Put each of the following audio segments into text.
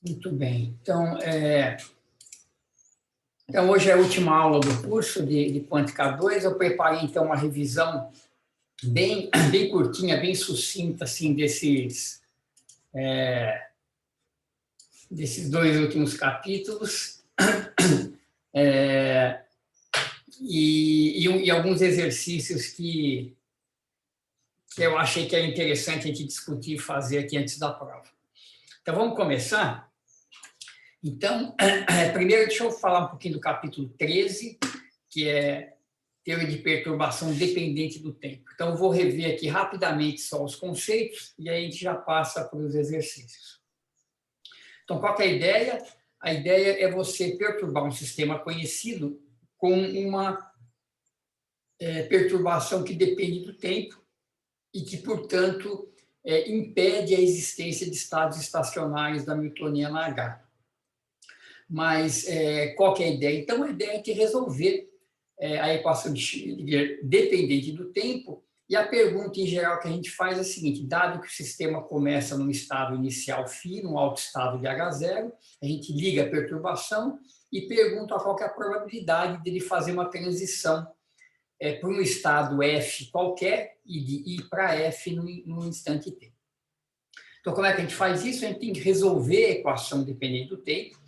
Muito bem. Então, hoje é a última aula do curso de Quântica 2. Eu preparei, então, uma revisão bem curtinha, bem sucinta, assim, desses dois últimos capítulos. E alguns exercícios que eu achei que era interessante a gente discutir e fazer aqui antes da prova. Então, vamos começar? Então, primeiro deixa eu falar um pouquinho do capítulo 13, que é teoria de perturbação dependente do tempo. Então, eu vou rever aqui rapidamente só os conceitos e aí a gente já passa para os exercícios. Então, qual que é a ideia? A ideia é você perturbar um sistema conhecido com uma perturbação que depende do tempo e que, portanto, impede a existência de estados estacionários da Newtoniana H. Mas qual que é a ideia? Então, a ideia é que resolver a equação de Schrödinger dependente do tempo, e a pergunta em geral que a gente faz é a seguinte: dado que o sistema começa num estado inicial φ, num alto estado de H0, a gente liga a perturbação e pergunta qual que é a probabilidade dele fazer uma transição para um estado F qualquer e de I para F no instante T. Então, como é que a gente faz isso? A gente tem que resolver a equação dependente do tempo,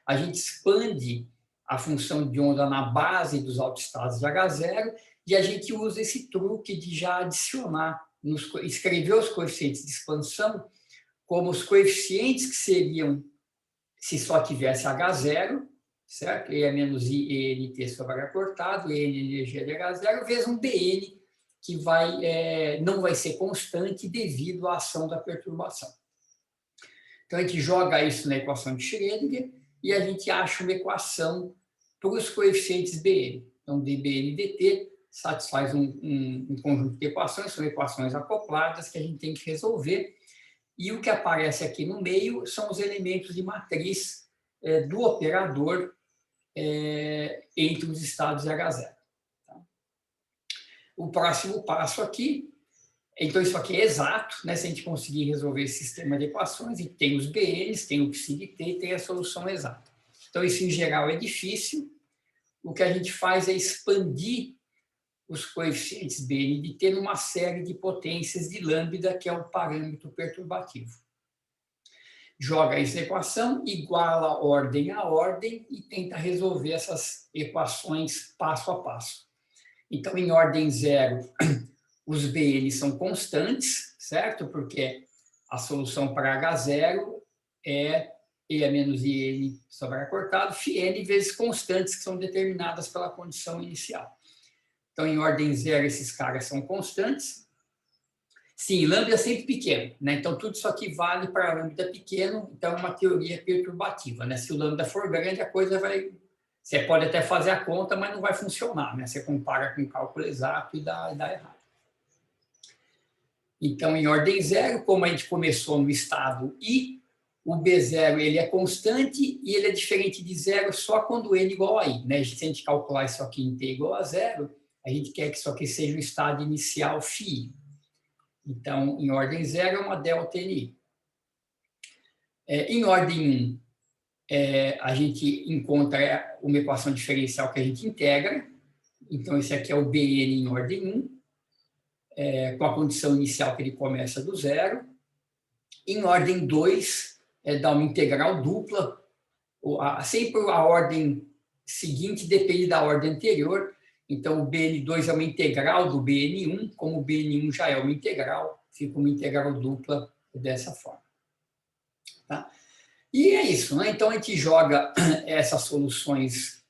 a gente expande a função de onda na base dos autoestados de H0 e a gente usa esse truque de já adicionar, escrever os coeficientes de expansão como os coeficientes que seriam se só tivesse H0, certo? E é menos I, ENT sobre H cortado, EN energia de H0, vezes um BN, que não vai ser constante devido à ação da perturbação. Então, a gente joga isso na equação de Schrödinger e a gente acha uma equação para os coeficientes BN. Então, dBN dt satisfaz um conjunto de equações, são equações acopladas que a gente tem que resolver. E o que aparece aqui no meio são os elementos de matriz do operador entre os estados de H0. Tá? O próximo passo aqui, então isso aqui é exato, né? Se a gente conseguir resolver esse sistema de equações, e tem os BNs, tem o psi de t e tem a solução exata. Então isso em geral é difícil. O que a gente faz é expandir os coeficientes BN de t numa série de potências de lambda, que é o parâmetro perturbativo. Joga essa equação, iguala ordem a ordem e tenta resolver essas equações passo a passo. Então, em ordem zero, os BN são constantes, certo? Porque a solução para H0 é E a menos IN sobre H cortado, φn vezes constantes que são determinadas pela condição inicial. Então, em ordem zero, esses caras são constantes. Sim, lambda é sempre pequeno, né? Então, tudo isso aqui vale para lambda pequeno, então é uma teoria perturbativa, né? Se o lambda for grande, a coisa vai... Você pode até fazer a conta, mas não vai funcionar, né? Você compara com o cálculo exato e dá errado. Então, em ordem zero, como a gente começou no estado I, o B0 ele é constante e ele é diferente de zero só quando n igual a I, né? Se a gente calcular isso aqui em t igual a zero, a gente quer que isso aqui seja o estado inicial φ. Então, em ordem zero, é uma delta NI. Em ordem 1, a gente encontra uma equação diferencial que a gente integra. Então, esse aqui é o BN em ordem 1, com a condição inicial que ele começa do zero. Em ordem 2, dá uma integral dupla. Sempre a ordem seguinte depende da ordem anterior. Então, o BN2 é uma integral do BN1, como o BN1 já é uma integral, fica uma integral dupla dessa forma. Tá? E é isso, né? Então, a gente joga essas soluções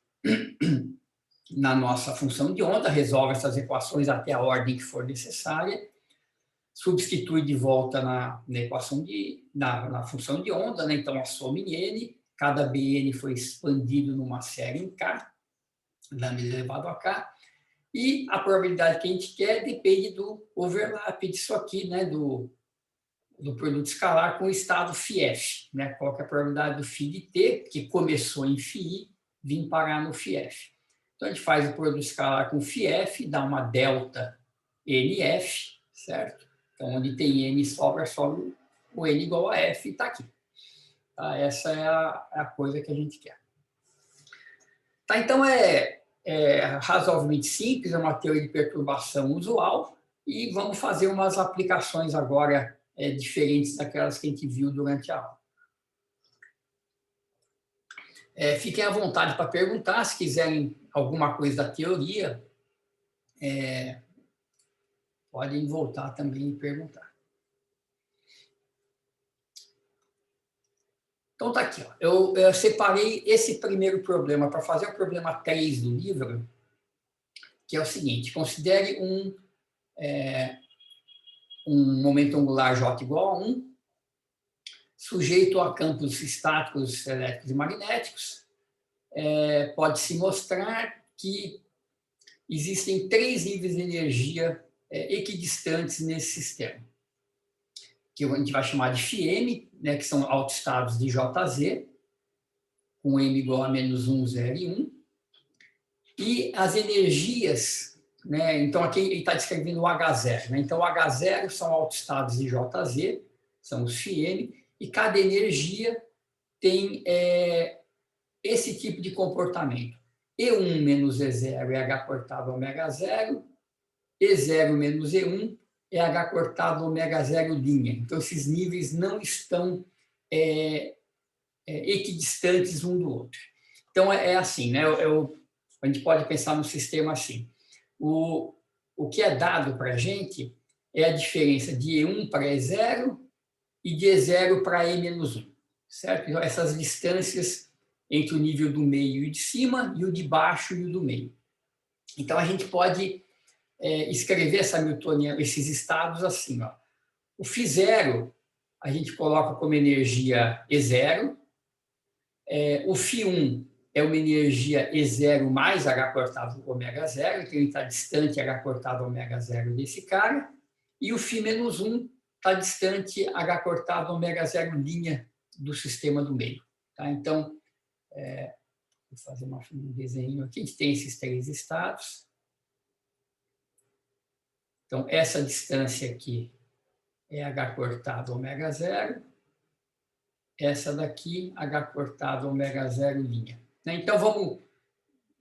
na nossa função de onda, resolve essas equações até a ordem que for necessária, substitui de volta na equação na função de onda, né? Então, a soma em n, cada Bn foi expandido numa série em K, lambda elevado a K, e a probabilidade que a gente quer depende do overlap disso aqui, né? Do produto escalar com o estado φf, né? Qual que é a probabilidade do φ de t, que começou em φi, vir parar no φf. Então, a gente faz o produto escalar com φf, dá uma delta nf, certo? Então, onde tem n sobra, sobra o n igual a f, e está aqui. Tá? Essa é a coisa que a gente quer. Tá? Então, é razoavelmente simples, é uma teoria de perturbação usual, e vamos fazer umas aplicações agora diferentes daquelas que a gente viu durante a aula. Fiquem à vontade para perguntar, se quiserem alguma coisa da teoria, podem voltar também e perguntar. Então, tá aqui. Ó. Eu separei esse primeiro problema para fazer o problema 3 do livro, que é o seguinte: considere um momento angular J igual a 1, sujeito a campos estáticos, elétricos e magnéticos. Pode-se mostrar que existem 3 níveis de energia equidistantes nesse sistema, que a gente vai chamar de φm, né, que são autoestados de JZ, com m igual a -1, 0 e 1, e as energias, né, então aqui ele está descrevendo o H0, né, então o H0 são autoestados de JZ, são os φm, e cada energia tem esse tipo de comportamento. E1 menos E0 é H cortado ômega 0, E0 menos E1 é H cortado ômega 0 linha. Então, esses níveis não estão equidistantes um do outro. Então, assim, né? A gente pode pensar no sistema assim. O que é dado para a gente é a diferença de E1 para E0 e de E0 para E menos 1, certo? Então, essas distâncias entre o nível do meio e de cima e o de baixo e o do meio. Então, a gente pode escrever essa Hamiltoniana, esses estados assim. Ó. O φ0 a gente coloca como energia E0, o φ1 é uma energia E0 mais H cortado ômega 0, então ele está distante H cortado ômega 0 desse cara, e o φ-1 está distante H cortado ômega 0 linha do sistema do meio. Tá? Então, vou fazer um desenho aqui, a gente tem esses 3 estados. Então, essa distância aqui é H cortado ômega 0, essa daqui, H cortado ômega 0 linha. Então, vamos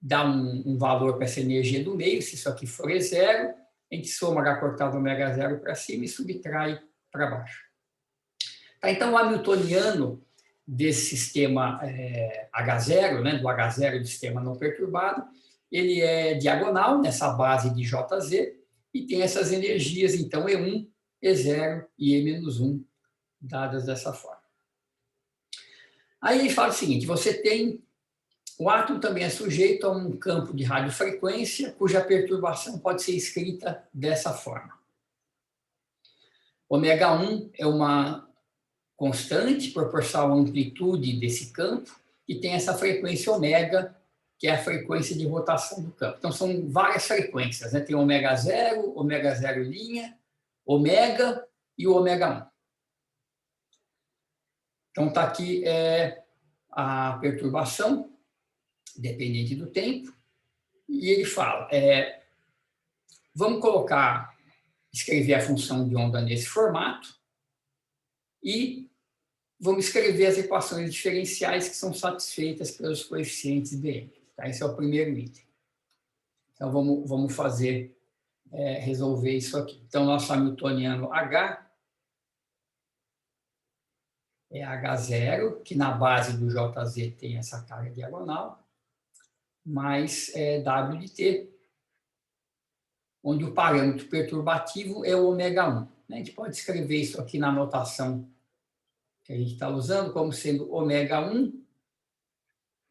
dar um valor para essa energia do meio, se isso aqui for E0, a gente soma H cortado ômega 0 para cima e subtrai para baixo. Tá, então, o hamiltoniano desse sistema H0, né, do H0 do sistema não perturbado, ele é diagonal nessa base de JZ e tem essas energias, então, E1, E0 e E-1, dadas dessa forma. Aí ele fala o seguinte, você tem... O átomo também é sujeito a um campo de radiofrequência, cuja perturbação pode ser escrita dessa forma. Ômega 1 é uma constante proporcional à amplitude desse campo e tem essa frequência ômega, que é a frequência de rotação do campo. Então, são várias frequências, né? Tem ômega 0, ômega 0 linha, ômega e o ômega 1. Então, está aqui a perturbação, dependente do tempo, e ele fala, vamos escrever a função de onda nesse formato e vamos escrever as equações diferenciais que são satisfeitas pelos coeficientes dm. Tá? Esse é o primeiro item. Então, vamos resolver isso aqui. Então, nosso hamiltoniano H é H0, que na base do JZ tem essa carga diagonal, mais W de T, onde o parâmetro perturbativo é o ômega 1. A gente pode escrever isso aqui na notação que a gente está usando como sendo ômega 1,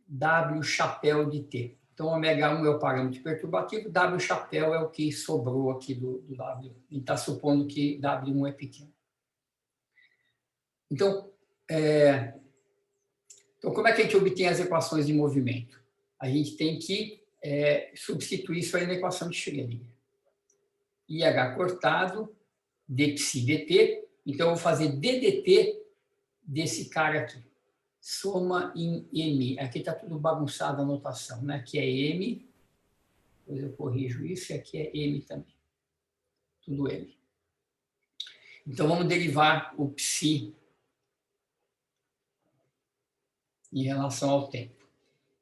W chapéu de T. Então, ômega 1 é o parâmetro perturbativo, W chapéu é o que sobrou aqui do W. A gente está supondo que W1 é pequeno. Então, como é que a gente obtém as equações de movimento? A gente tem que substituir isso aí na equação de Schrödinger. IH cortado, dψ dt. Então, eu vou fazer ddt desse cara aqui. Soma em M. Aqui está tudo bagunçado a notação, né? Aqui é M, depois eu corrijo isso, e aqui é M também. Tudo M. Então, vamos derivar o psi em relação ao tempo.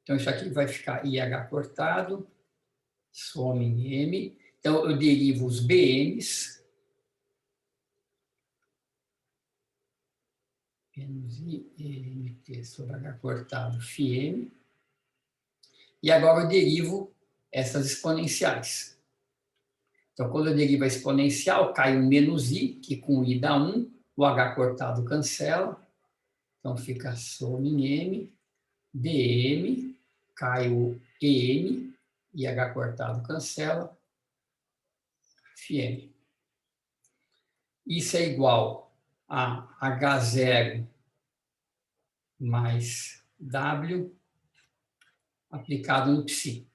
Então, isso aqui vai ficar IH cortado, soma em M. Então, eu derivo os BMs, menos IMT sobre H cortado, φm. E agora eu derivo essas exponenciais. Então, quando eu derivo a exponencial, cai um menos I, que com I dá 1, o H cortado cancela. Então, fica soma em M, dm, cai o EM, e H cortado cancela, φm. Isso é igual a H0 mais W aplicado no psi.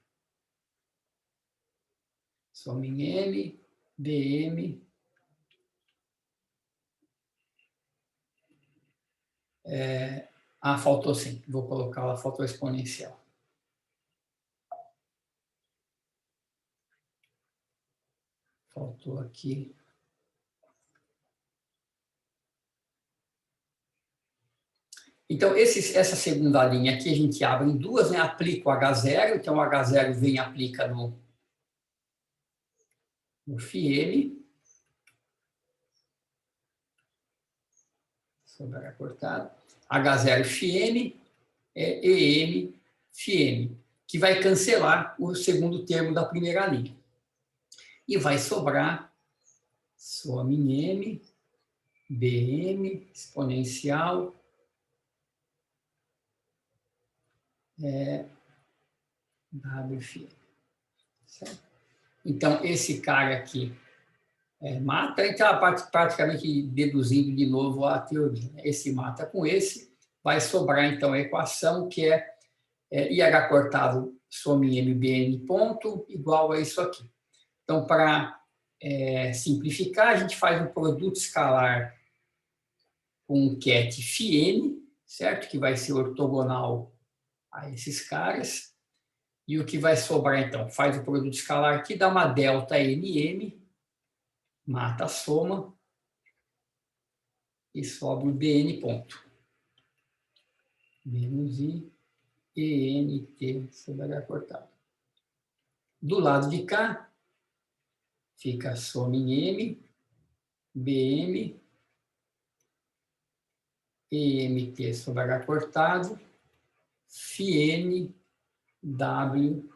Soma em M, dm, faltou sim, vou colocar lá, faltou exponencial. Faltou aqui. Então, essa segunda linha aqui a gente abre em duas, né? Aplica o H0, então o H0 vem e aplica no φm, sobre H cortado, H0 φm, EM φm, que vai cancelar o segundo termo da primeira linha. E vai sobrar soma em M, BM, exponencial, WFM. Certo? Então, esse cara aqui mata, a gente está praticamente deduzindo de novo a teoria. Esse mata com esse, vai sobrar então a equação que é IH cortado soma em MBN ponto igual a isso aqui. Então, para simplificar, a gente faz um produto escalar com um ket φn, certo? Que vai ser ortogonal a esses caras. E o que vai sobrar, então? Faz o produto escalar aqui, dá uma delta NM, mata a soma, e sobra o BN ponto. Menos I, ENT sobre H cortado. Do lado de cá, fica soma em M, BM, EMT sobre H cortado, φn, W,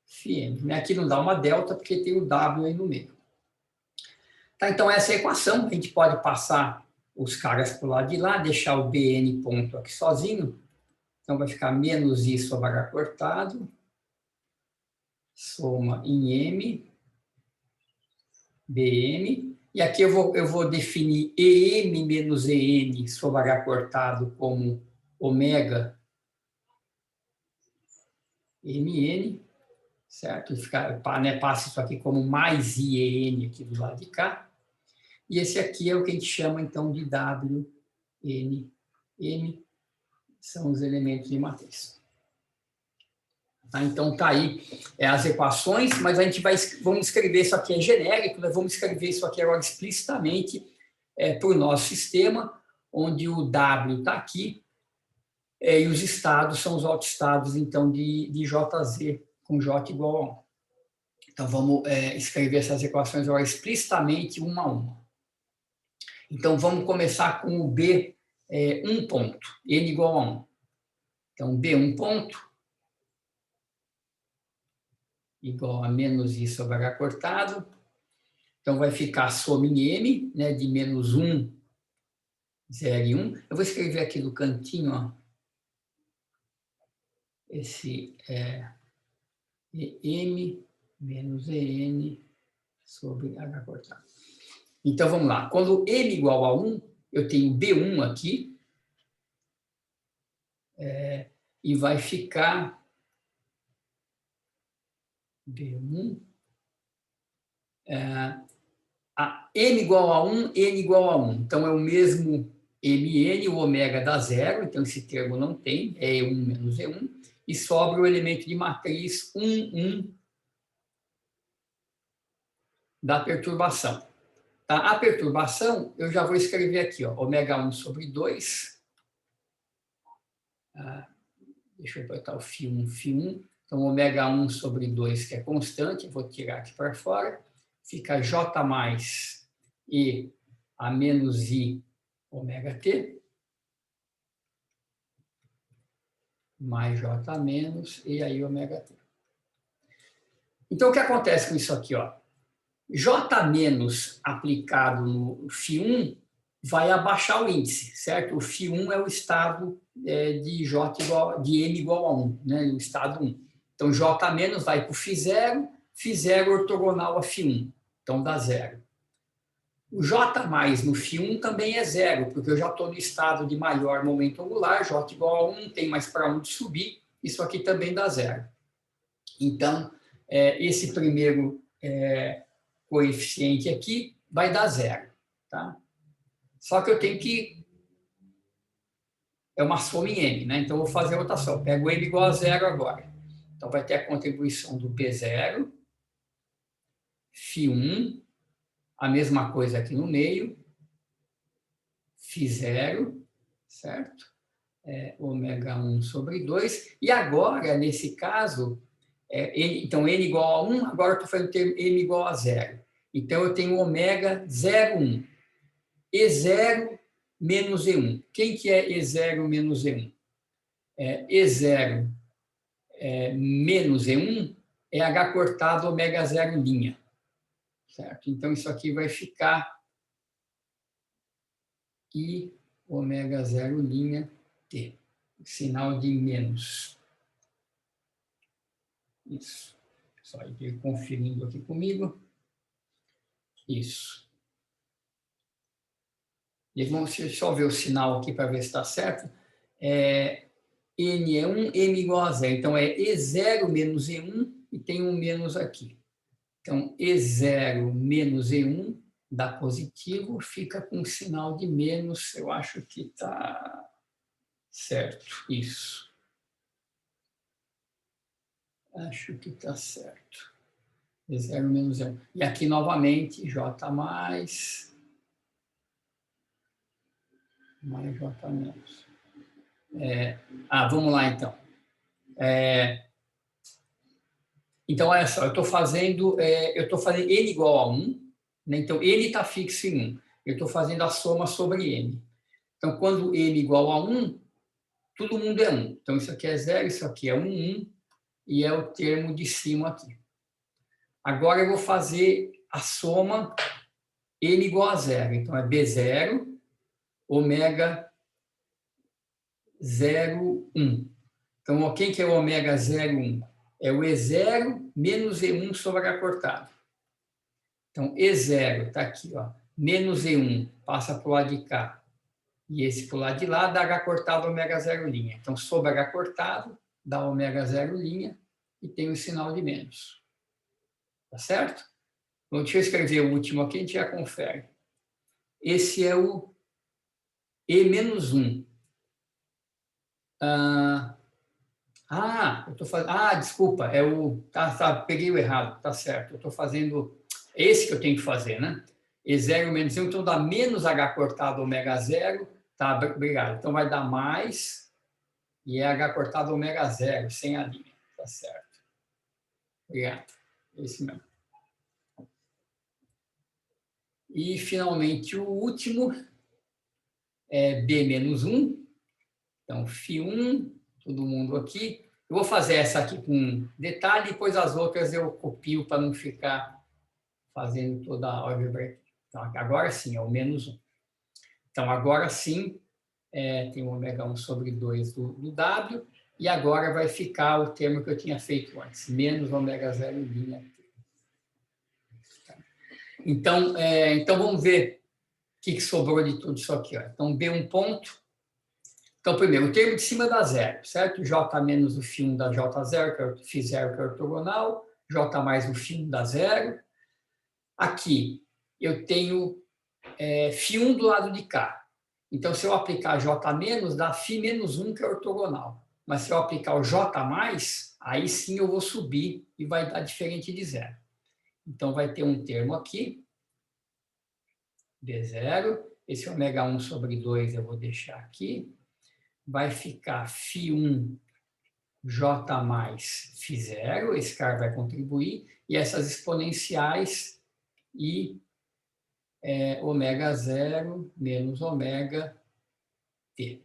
φn. Aqui não dá uma delta, porque tem o W aí no meio. Tá, então, essa é a equação. A gente pode passar os caras para o lado de lá, deixar o BN ponto aqui sozinho. Então, vai ficar menos I sobre H cortado, soma em M, BM. E aqui eu vou definir EM menos EN sobre H cortado como ômega MN, certo? Passa isso aqui como mais IEN aqui do lado de cá. E esse aqui é o que a gente chama, então, de WN, M, são os elementos de matriz. Tá? Então, tá aí as equações, mas a gente vamos escrever isso aqui genérico, nós vamos escrever isso aqui agora explicitamente para o nosso sistema, onde o W está aqui, e os estados são os autoestados, então, de JZ, com J igual a 1. Então, vamos escrever essas equações agora explicitamente uma a uma. Então, vamos começar com o B1 ponto, N igual a 1. Então, B1 ponto igual a menos I sobre H cortado. Então, vai ficar soma em M, né, de menos 1, 0 e 1. Eu vou escrever aqui no cantinho, ó, esse EM menos EN sobre H cortado. Então, vamos lá. Quando M igual a 1, eu tenho B1 aqui, e vai ficar B1, M igual a 1, N igual a 1. Então, é o mesmo MN, o ômega dá 0, então esse termo não tem, é E1 menos E1, e sobra o elemento de matriz 1, 1 da perturbação. Tá? A perturbação, eu já vou escrever aqui, ó, ômega 1 sobre 2, Deixa eu botar o φ1. Então, ômega 1 sobre 2, que é constante, vou tirar aqui para fora. Fica J mais E a menos I ômega T. Mais J menos E aí ômega T. Então, o que acontece com isso aqui? Ó? J menos aplicado no φ1 vai abaixar o índice, certo? O φ1 é o estado de M igual a 1, né? O estado 1. Então, J menos vai para o φ0 ortogonal a φ1, então dá zero. O J mais no φ1 também é zero, porque eu já estou no estado de maior momento angular, J igual a 1, tem mais para onde subir, isso aqui também dá zero. Então, esse primeiro coeficiente aqui vai dar zero. Tá? Só que eu tenho que... É uma soma em M, né? Então, eu vou fazer a rotação. Pego M igual a zero agora. Então, vai ter a contribuição do P0, φ1, a mesma coisa aqui no meio, φ0, certo? Ômega 1 sobre 2. E agora, nesse caso, então, N igual a 1, agora eu estou fazendo o termo M igual a 0. Então, eu tenho ômega 0,1. E0 menos E1. Quem que é E0 menos E1? E0 menos E1 é H cortado ômega 0 linha. Certo? Então, isso aqui vai ficar I ômega 0 linha T. Sinal de menos. Isso. Só ir conferindo aqui comigo. Isso. E vamos só ver o sinal aqui para ver se está certo. N é 1, M igual a 0. Então, é E0 menos E1 e tem um menos aqui. Então, E0 menos E1 dá positivo, fica com um sinal de menos. Eu acho que está certo. Isso. Acho que está certo. E0 menos E1. E aqui, novamente, J mais J menos. Vamos lá, então. Então, olha só, eu estou fazendo N igual a 1, né? Então, N está fixo em 1. Eu estou fazendo a soma sobre N. Então, quando N igual a 1, todo mundo é 1. Então, isso aqui é 0, isso aqui é 1, e é o termo de cima aqui. Agora, eu vou fazer a soma N igual a 0. Então, é B0, ômega 0, 1. Então, quem que é o ômega 0, 1? É o E0 menos E1 sobre H cortado. Então, E0 está aqui, ó, menos E1 passa para o lado de cá e esse para o lado de lá dá H cortado ômega 0 linha. Então, sobre H cortado, dá ômega 0 linha e tem o sinal de menos. Tá certo? Então, deixa eu escrever o último aqui, a gente já confere. Esse é o E menos 1. Eu tô fazendo. Desculpa, é o. Peguei o errado, tá certo. Eu estou fazendo. É esse que eu tenho que fazer, né? E0 menos 1, então dá menos H cortado ômega 0. Tá, obrigado. Então vai dar mais. E é H cortado ômega 0, sem a linha. Tá certo. Obrigado. É isso mesmo. E, finalmente, o último é B menos 1. Então, φ1, todo mundo aqui. Eu vou fazer essa aqui com detalhe, depois as outras eu copio para não ficar fazendo toda a álgebra. Então, agora sim, é o menos 1. Então, agora sim, tem o ômega 1 sobre 2 do W, e agora vai ficar o termo que eu tinha feito antes, menos ômega 0 linha T. Então, vamos ver o que sobrou de tudo isso aqui. Ó. Então, B1 ponto. Então, primeiro, o termo de cima dá zero, certo? J menos o φ1 dá J0, que é o φ0, que é ortogonal. J mais o φ1 dá zero. Aqui, eu tenho φ1 do lado de cá. Então, se eu aplicar J menos, dá φ menos 1, que é ortogonal. Mas se eu aplicar o J mais, aí sim eu vou subir e vai dar diferente de zero. Então, vai ter um termo aqui, B0. Esse ômega 1 sobre 2 eu vou deixar aqui. Vai ficar φ1 J mais φ0, esse cara vai contribuir, e essas exponenciais I ômega 0 menos ômega T.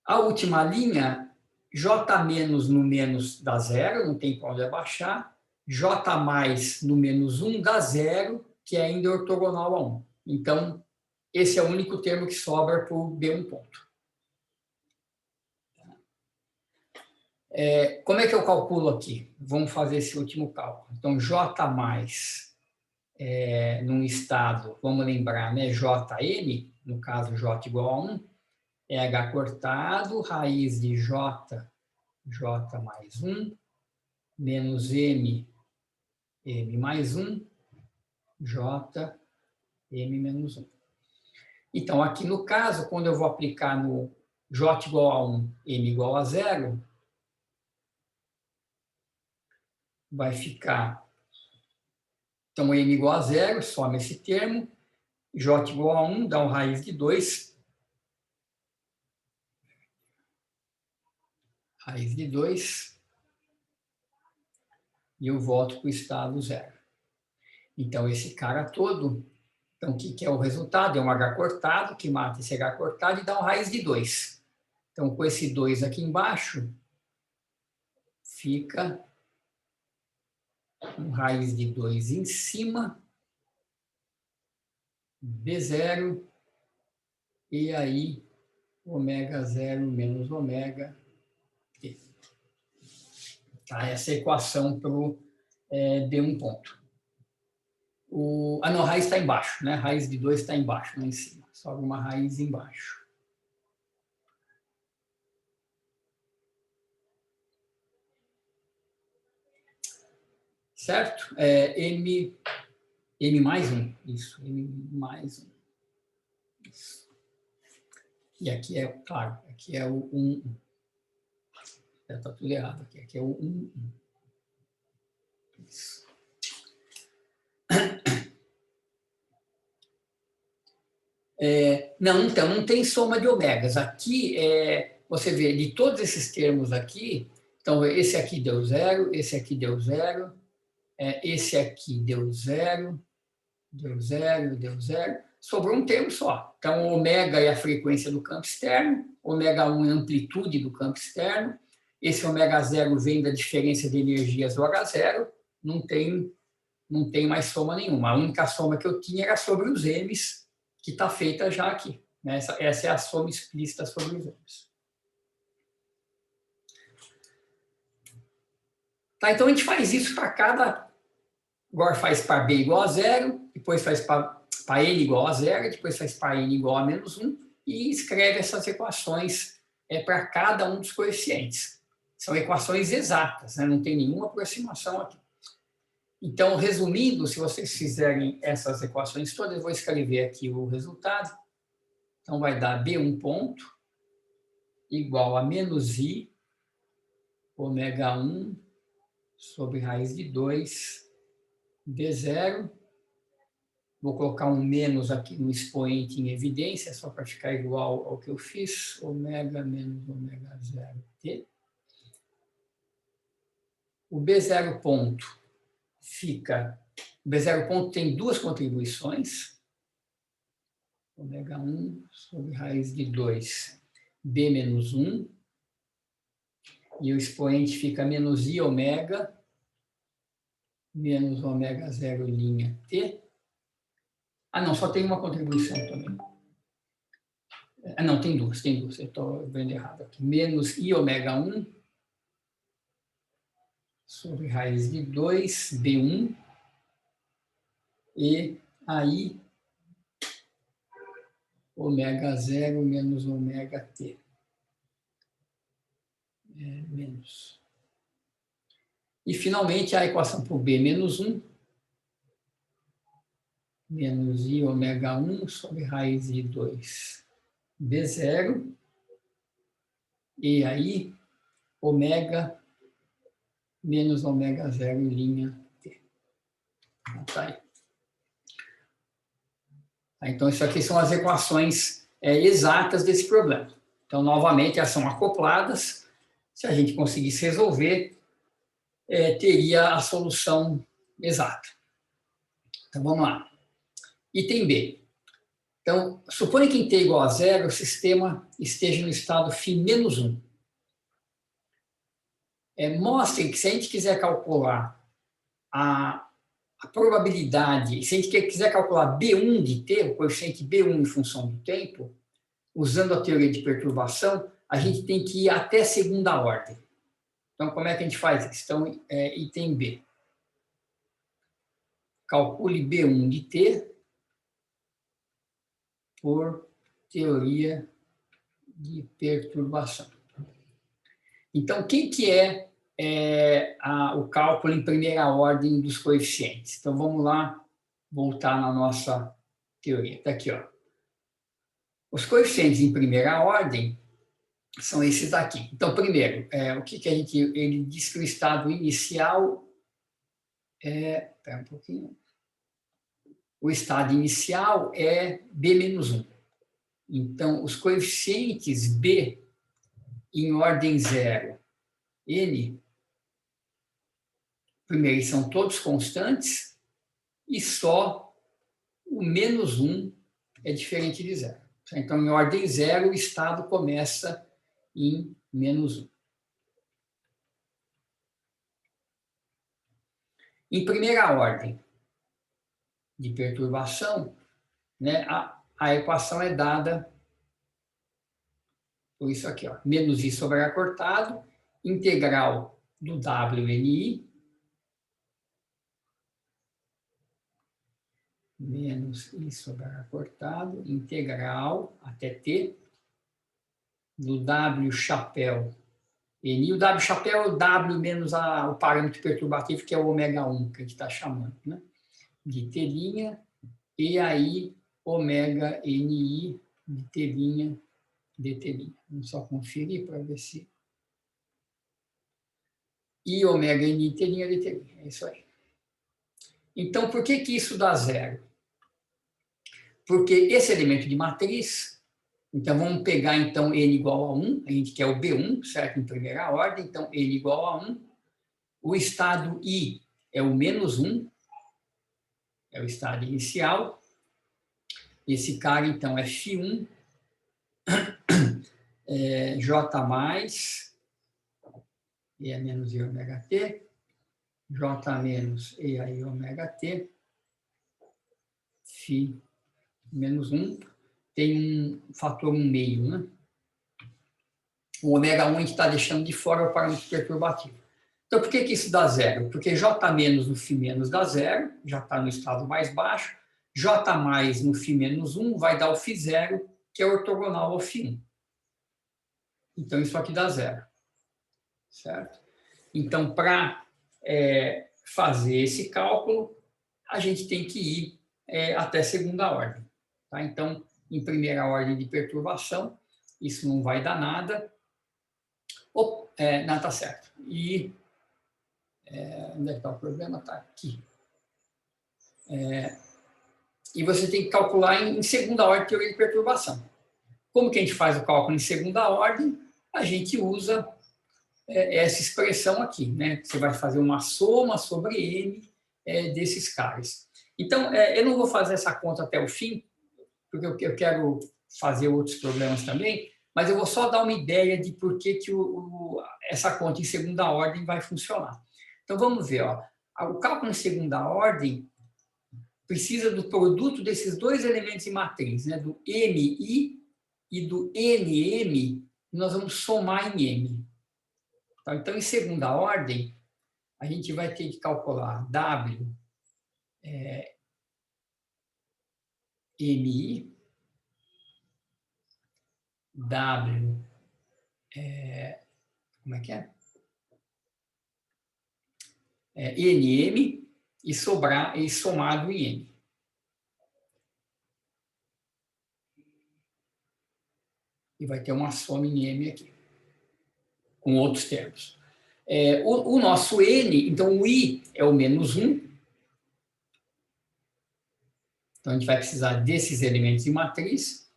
A última linha, J menos no menos dá zero, não tem para onde abaixar. J mais no menos 1 dá zero, que é ainda ortogonal a 1. Então, esse é o único termo que sobra para o B1 ponto. Como é que eu calculo aqui? Vamos fazer esse último cálculo. Então, J mais num estado, vamos lembrar, né? Jm, no caso J igual a 1, é H cortado, raiz de J mais 1, menos M mais 1, J, M menos 1. Então, aqui no caso, quando eu vou aplicar no J igual a 1, M igual a 0, vai ficar, então, M igual a 0, soma esse termo, J igual a 1, dá um raiz de 2, raiz de 2, e eu volto para o estado 0. Então, esse cara todo, então, o que é o resultado? É um H cortado, que mata esse H cortado e dá um raiz de 2. Então, com esse 2 aqui embaixo, fica um raiz de 2 em cima, B0, e aí ômega 0 menos ômega T. Tá? Essa é a equação para o D1 ponto. Não, a raiz está embaixo, né? A raiz de 2 está embaixo, não em cima. Sobe uma raiz embaixo. Certo? M mais 1. Isso, M mais 1. Isso. E aqui é, claro, aqui é o 1. Já está tudo errado aqui. Aqui é o 1. Isso. Não, então, não tem soma de ômegas. Aqui, você vê, de todos esses termos aqui, então, esse aqui deu 0, esse aqui deu 0, esse aqui deu 0, deu 0, deu 0, sobrou um termo só. Então, ômega é a frequência do campo externo, ômega 1 é a amplitude do campo externo, esse ômega 0 vem da diferença de energias do H0, não tem mais soma nenhuma. A única soma que eu tinha era sobre os M's, que está feita já aqui. Né? Essa é a soma explícita sobre os M's. Tá, então, a gente faz isso para cada... Agora faz para B igual a 0, depois faz para N igual a 0, depois faz para N igual a menos 1, e escreve essas equações para cada um dos coeficientes. São equações exatas, né? Não tem nenhuma aproximação aqui. Então, resumindo, se vocês fizerem essas equações todas, eu vou escrever aqui o resultado. Então, vai dar B1 ponto igual a menos I ômega 1 sobre raiz de 2 D0. Vou colocar um menos aqui no expoente em evidência, só para ficar igual ao que eu fiz. Ômega menos ômega 0 T. O B0 ponto fica... O B0 ponto tem duas contribuições. Ômega 1 sobre raiz de 2, B menos 1. E o expoente fica menos I ômega, menos ômega 0 linha T. Não, só tem uma contribuição também. Não, tem duas. Eu estou vendo errado aqui. Menos I ômega 1 sobre raiz de 2, B1. E aí, ômega 0 menos ômega T. Menos. E, finalmente, a equação por B menos 1. Menos I ômega 1 sobre raiz de 2, B0. E aí, ômega menos ômega 0 linha T. Tá aí. Então, isso aqui são as equações exatas desse problema. Então, novamente, elas são acopladas. Se a gente conseguisse resolver, teria a solução exata. Então, vamos lá. Item B. Então, suponha que em t igual a 0, o sistema esteja no estado φ-1. Mostre que se a gente quiser calcular a probabilidade, se a gente quiser calcular B1 de t, o coeficiente B1 em função do tempo, usando a teoria de perturbação, a gente tem que ir até segunda ordem. Então, como é que a gente faz isso? Então, item B. Calcule B1 de t por teoria de perturbação. Então, quem que é o cálculo em primeira ordem dos coeficientes? Então, vamos lá, voltar na nossa teoria. Está aqui, ó. Os coeficientes em primeira ordem são esses daqui. Então, primeiro, o que a gente... Ele diz que o estado inicial Espera um pouquinho. O estado inicial é B-1. Então, os coeficientes B em ordem 0, N, primeiro, eles são todos constantes e só o -1 é diferente de 0. Então, em ordem 0, o estado começa em -1. Em primeira ordem de perturbação, né, a equação é dada por isso aqui, ó, menos I sobre H cortado, integral do WNI, menos I sobre H cortado, integral até T, do W chapéu NI. O W chapéu é o W menos o parâmetro perturbativo, que é o ω1, que a gente está chamando, né? De T', e aí ω NI de T' dt'. Vamos só conferir para ver se... E ω NI T' dt'. É isso aí. Então, por que isso dá 0? Porque esse elemento de matriz... Então, vamos pegar, então, N igual a 1. A gente quer o B1, certo? Em primeira ordem. Então, N igual a 1. O estado I é o -1. É o estado inicial. Esse cara, então, é φ1. J mais, E é menos I ômega T, J menos E aí ômega T, Φ menos 1, tem um fator 1 meio, né? O ω1 a gente está deixando de fora o parâmetro perturbativo. Então, por que isso dá 0? Porque J menos no Φ menos dá 0, já está no estado mais baixo, J mais no Φ menos 1 vai dar o Φ0, que é ortogonal ao Φ1. Então, isso aqui dá 0. Certo? Então, para fazer esse cálculo, a gente tem que ir até segunda ordem. Tá? Então, em primeira ordem de perturbação, isso não vai dar nada. Não, está certo. E onde é que está o problema? Está aqui. E você tem que calcular em segunda ordem de teoria de perturbação. Como que a gente faz o cálculo em segunda ordem? A gente usa essa expressão aqui, né? Você vai fazer uma soma sobre N desses caras. Então, eu não vou fazer essa conta até o fim, porque eu quero fazer outros problemas também, mas eu vou só dar uma ideia de por que essa conta em segunda ordem vai funcionar. Então, vamos ver. Ó. O cálculo em segunda ordem precisa do produto desses dois elementos de matriz, né? Do MI e do NM, nós vamos somar em M. Então, em segunda ordem, a gente vai ter que calcular W MI, W, como é que é? NM e somado em N. E vai ter uma soma em M aqui, com outros termos. O nosso N, então o I é o -1. Então, a gente vai precisar desses elementos de matriz.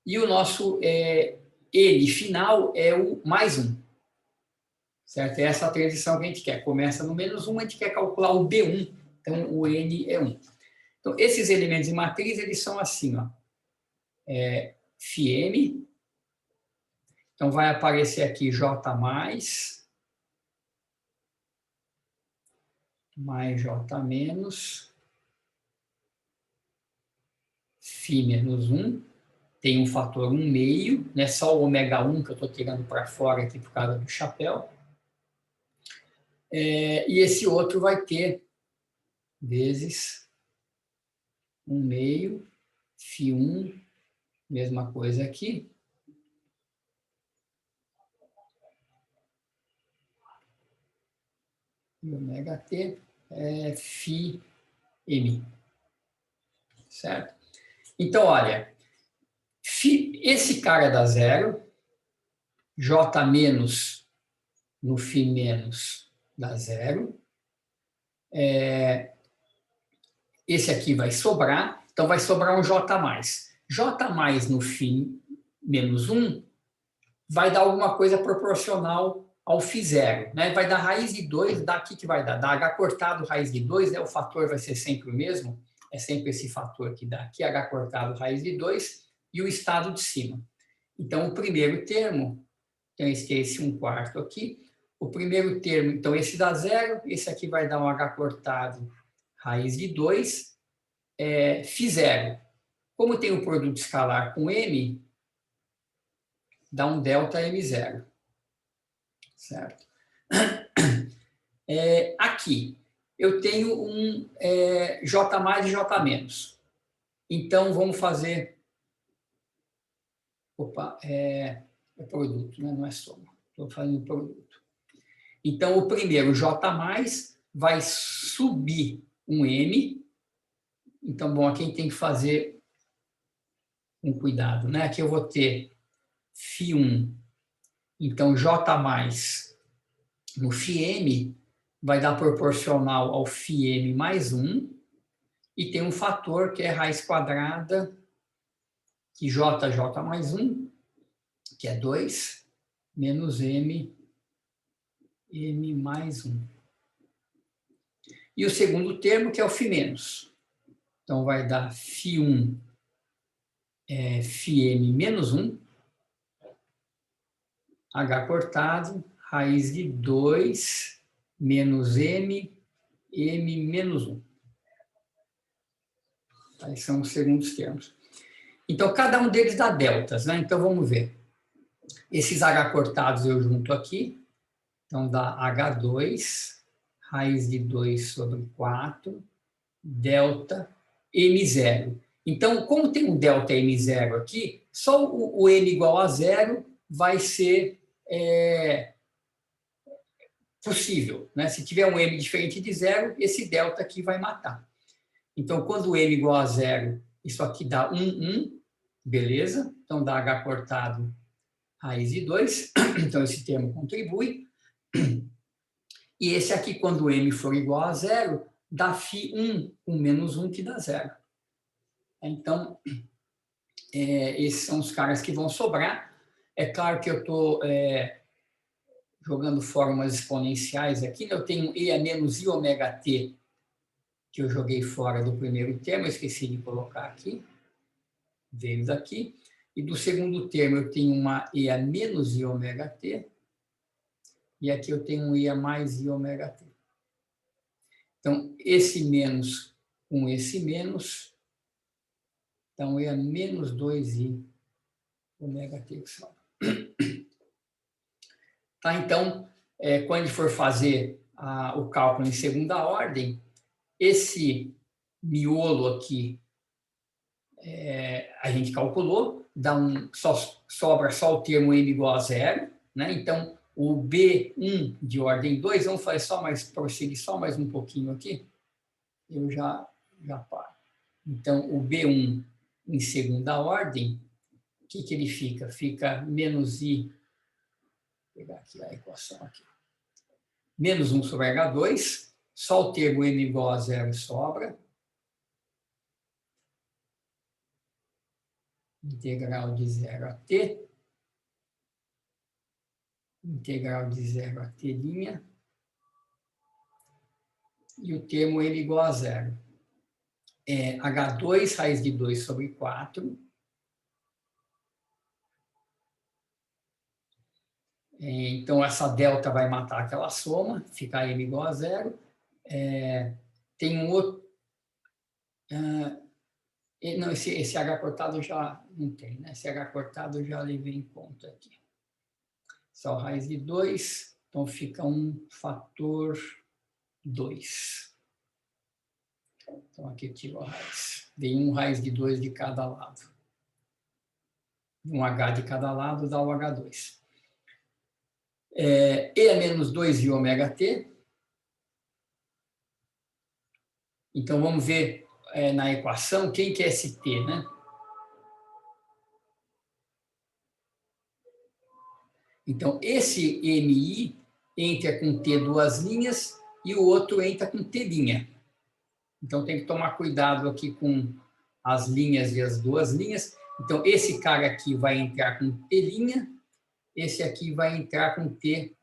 E o nosso N final é o +1. certo? É essa a transição que a gente quer. Começa no -1, a gente quer calcular o B1, então o N é 1. Então, esses elementos de matriz, eles são assim, ó. φm, então vai aparecer aqui J mais J menos, φ menos 1, tem um fator 1/2, né? Só o ômega 1 que eu estou tirando para fora aqui por causa do chapéu. E esse outro vai ter vezes 1/2, φ1, mesma coisa aqui. E ômega t é φm, certo? Então, olha, esse cara dá zero, J menos no φ menos dá zero. Esse aqui vai sobrar, então vai sobrar um J mais. J mais no φ menos 1 vai dar alguma coisa proporcional ao φ0, né? Vai dar raiz de 2, daqui que vai dar? Dá h cortado raiz de 2, né? O fator vai ser sempre o mesmo, é sempre esse fator que dá aqui, h cortado raiz de 2, e o estado de cima. Então, o primeiro termo, então esse é esse 1/4 aqui, o primeiro termo, então esse dá zero, esse aqui vai dar um h cortado raiz de 2, φ0. Como tem o produto escalar com m, dá um delta m0, certo? Aqui, eu tenho um J mais e J menos. Então, vamos fazer... Opa, é produto, né? Não é soma. Estou fazendo produto. Então, o primeiro, J mais, vai subir um M. Então, bom, aqui a gente tem que fazer um cuidado, né? Aqui eu vou ter φ1. Então, J mais no φm vai dar proporcional ao φm mais 1. E tem um fator que é raiz quadrada, que JJ mais 1, que é 2, menos M mais 1. E o segundo termo, que é o φ menos. Então, vai dar φ1 φm menos 1, H cortado, raiz de 2, menos M menos 1. Aí são os segundos termos. Então, cada um deles dá deltas, né? Então, vamos ver. Esses H cortados eu junto aqui. Então, dá H2, raiz de 2 sobre 4, delta M0. Então, como tem um delta M0 aqui, só o M igual a zero vai ser possível, né? Se tiver um M diferente de zero, esse delta aqui vai matar. Então, quando o M igual a zero, isso aqui dá 1, beleza? Então, dá H cortado raiz de 2. Então, esse termo contribui. E esse aqui, quando o M for igual a zero, dá φ1 com menos 1, que dá zero. Então, esses são os caras que vão sobrar. É claro que eu estou jogando fórmulas exponenciais aqui. Eu tenho E a menos I ômega t, que eu joguei fora do primeiro termo, eu esqueci de colocar aqui. Veio daqui. E do segundo termo eu tenho uma E a menos I ômega t. E aqui eu tenho um E a mais I ômega t. Então, esse menos com esse menos, então E a menos 2I ômega t que sobra. Tá? Então, quando a gente for fazer o cálculo em segunda ordem, esse miolo aqui a gente calculou, sobra só o termo M igual a zero, né? Então, o B1 de ordem 2, vamos fazer prosseguir só mais um pouquinho aqui, eu já paro. Então, o B1 em segunda ordem, o que ele fica? Fica menos I, vou pegar aqui a equação aqui, menos 1 sobre H2, só o termo M igual a zero sobra, integral de 0 a t, integral de 0 a t', e o termo M igual a 0. H2 raiz de 2 sobre 4. Então, essa delta vai matar aquela soma, fica M igual a 0. Tem um outro... não, esse H cortado já não tem, né? Esse H cortado eu já levei em conta aqui. Só raiz de 2, então fica um fator 2. Então, aqui eu tiro a raiz. Vem um raiz de 2 de cada lado. Um H de cada lado dá o H2. E é menos 2 e ômega t. Então, vamos ver na equação quem que é esse t, né? Então, esse MI entra com T duas linhas e o outro entra com T linha. Então, tem que tomar cuidado aqui com as linhas e as duas linhas. Então, esse cara aqui vai entrar com T linha, esse aqui vai entrar com T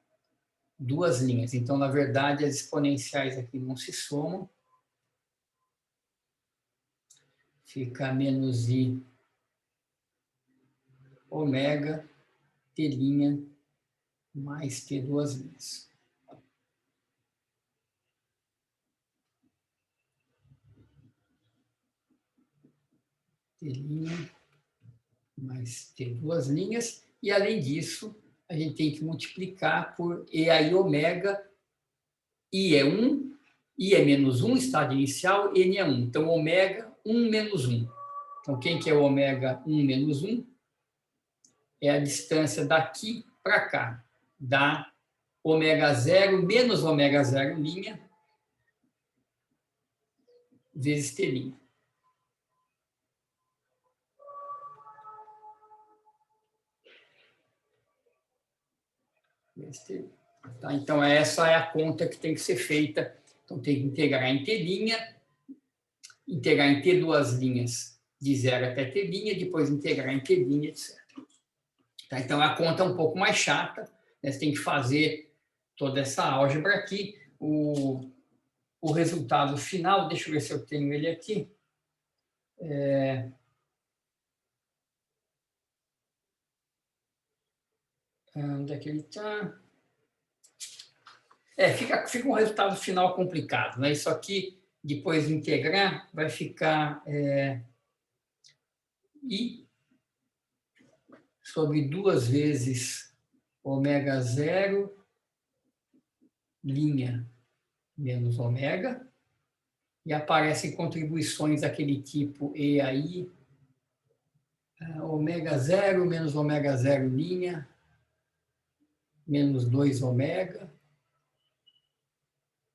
duas linhas. Então, na verdade, as exponenciais aqui não se somam. Fica menos I ômega T' mais T duas linhas. T' mais T duas linhas. E, além disso, a gente tem que multiplicar por E aí ômega. I é 1, I é menos 1, estado inicial, N é 1. Então, ômega 1 menos 1. Então, quem que é o ômega 1 menos 1? É a distância daqui para cá. Dá ômega 0 menos ômega 0' vezes T'. Tá? Então, essa é a conta que tem que ser feita. Então, tem que integrar em T', integrar em T duas linhas de 0 até T', depois integrar em T', etc. Tá? Então, a conta é um pouco mais chata, né? Você tem que fazer toda essa álgebra aqui. O resultado final, deixa eu ver se eu tenho ele aqui. Onde é que ele está? Fica um resultado final complicado, né? Isso aqui, depois de integrar, vai ficar I sobre 2 vezes ômega 0 linha menos ômega, e aparecem contribuições daquele tipo E aí, ômega 0 menos ômega 0 linha, menos 2 ômega,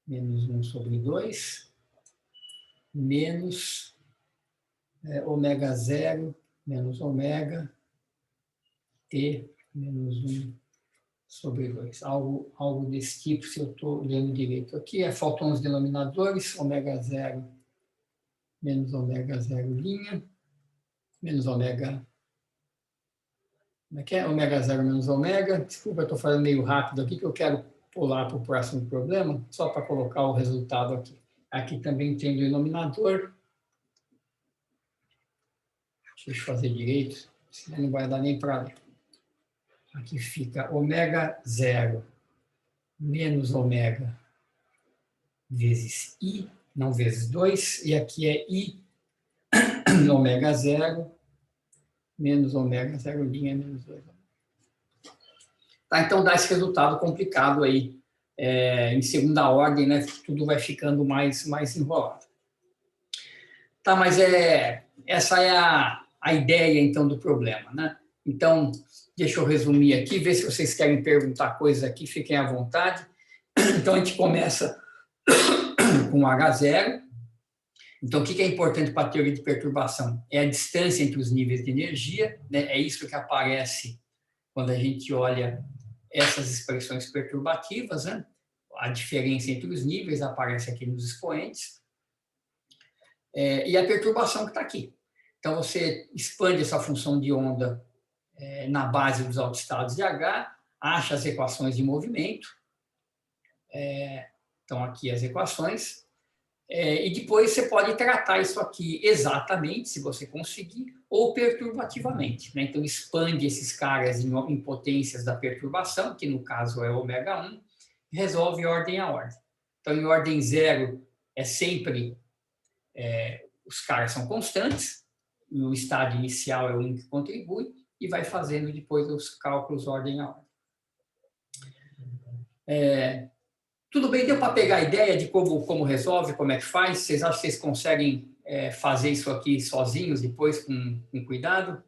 menos 1 sobre 2, menos ômega 0 menos ômega, T menos 1 sobre 2. Algo desse tipo, se eu estou lendo direito aqui. Faltam os denominadores, ômega 0 menos ômega 0 linha, menos ômega... Como é que é? Ômega 0 menos ômega. Desculpa, eu estou falando meio rápido aqui, que eu quero pular para o próximo problema, só para colocar o resultado aqui. Aqui também tem o denominador. Deixa eu fazer direito, senão não vai dar nem para ler. Aqui fica ômega 0 menos ômega vezes I, não vezes 2, e aqui é I ômega 0 menos ômega 0' menos 2. Tá, então dá esse resultado complicado aí, em segunda ordem, né? Tudo vai ficando mais enrolado. Tá, mas essa é a ideia, então, do problema, né? Então, deixa eu resumir aqui, ver se vocês querem perguntar coisas aqui, fiquem à vontade. Então, a gente começa com H0. Então, o que é importante para a teoria de perturbação? É a distância entre os níveis de energia, né? É isso que aparece quando a gente olha essas expressões perturbativas, né? A diferença entre os níveis aparece aqui nos expoentes. E a perturbação que está aqui. Então, você expande essa função de onda na base dos autoestados de H, acha as equações de movimento, então aqui as equações, e depois você pode tratar isso aqui exatamente, se você conseguir, ou perturbativamente, né? Então expande esses caras em potências da perturbação, que no caso é ω1, e resolve ordem a ordem. Então em ordem zero é sempre, os caras são constantes, e o estado inicial é o único que contribui, e vai fazendo depois os cálculos ordem a ordem. Tudo bem, deu para pegar a ideia de como resolve, como é que faz? Vocês acham que vocês conseguem fazer isso aqui sozinhos depois, com cuidado?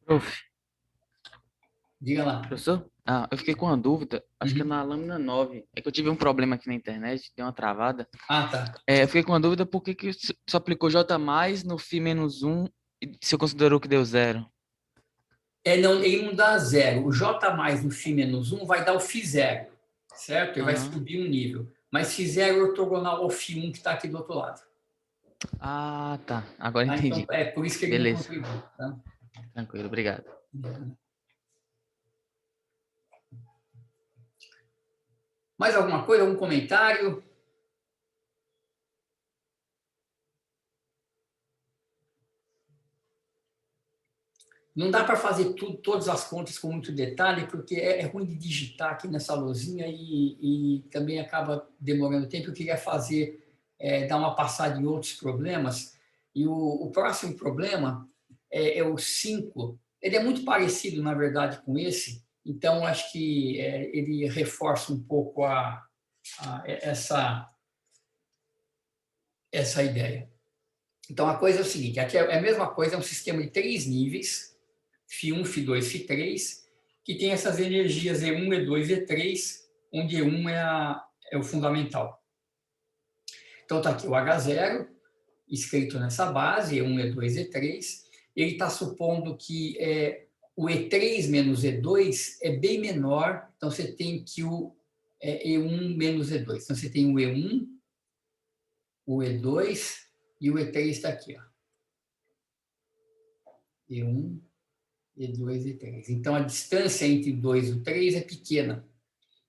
Prof, Diga lá. professor? Ah, eu fiquei com uma dúvida, acho que é Uhum. na lâmina 9. É que eu tive um problema aqui na internet, deu uma travada. Ah, tá. Eu fiquei com uma dúvida por que que só aplicou J mais no φ-1 e se eu considerou que deu zero. Não, ele não dá zero. O J mais no φ-1 vai dar o φ0, certo? Ele vai Aham. subir um nível. Mas φ0 é ortogonal ao φ1 que está aqui do outro lado. Ah, tá. Agora Tá? Então, entendi. é por isso que ele não Beleza. contribui. Tá? Tranquilo, obrigado. Mais alguma coisa? Algum comentário? Não dá para fazer todas as contas com muito detalhe, porque é ruim de digitar aqui nessa lousinha e também acaba demorando tempo. Eu queria fazer, dar uma passada em outros problemas. E o próximo problema é o 5. Ele é muito parecido, na verdade, com esse, então acho que ele reforça um pouco essa ideia. Então a coisa é o seguinte: aqui é a mesma coisa, é um sistema de 3 níveis. φ1, φ2, φ3, que tem essas energias E1, E2, E3, onde E1 é o fundamental. Então está aqui o H0, escrito nessa base, E1, E2, E3. Ele está supondo que o E3 menos E2 é bem menor, então você tem que o E1 menos E2. Então você tem o E1, o E2 e o E3 está aqui. Ó. E1, E2 e 3. Então, a distância entre o 2 e o 3 é pequena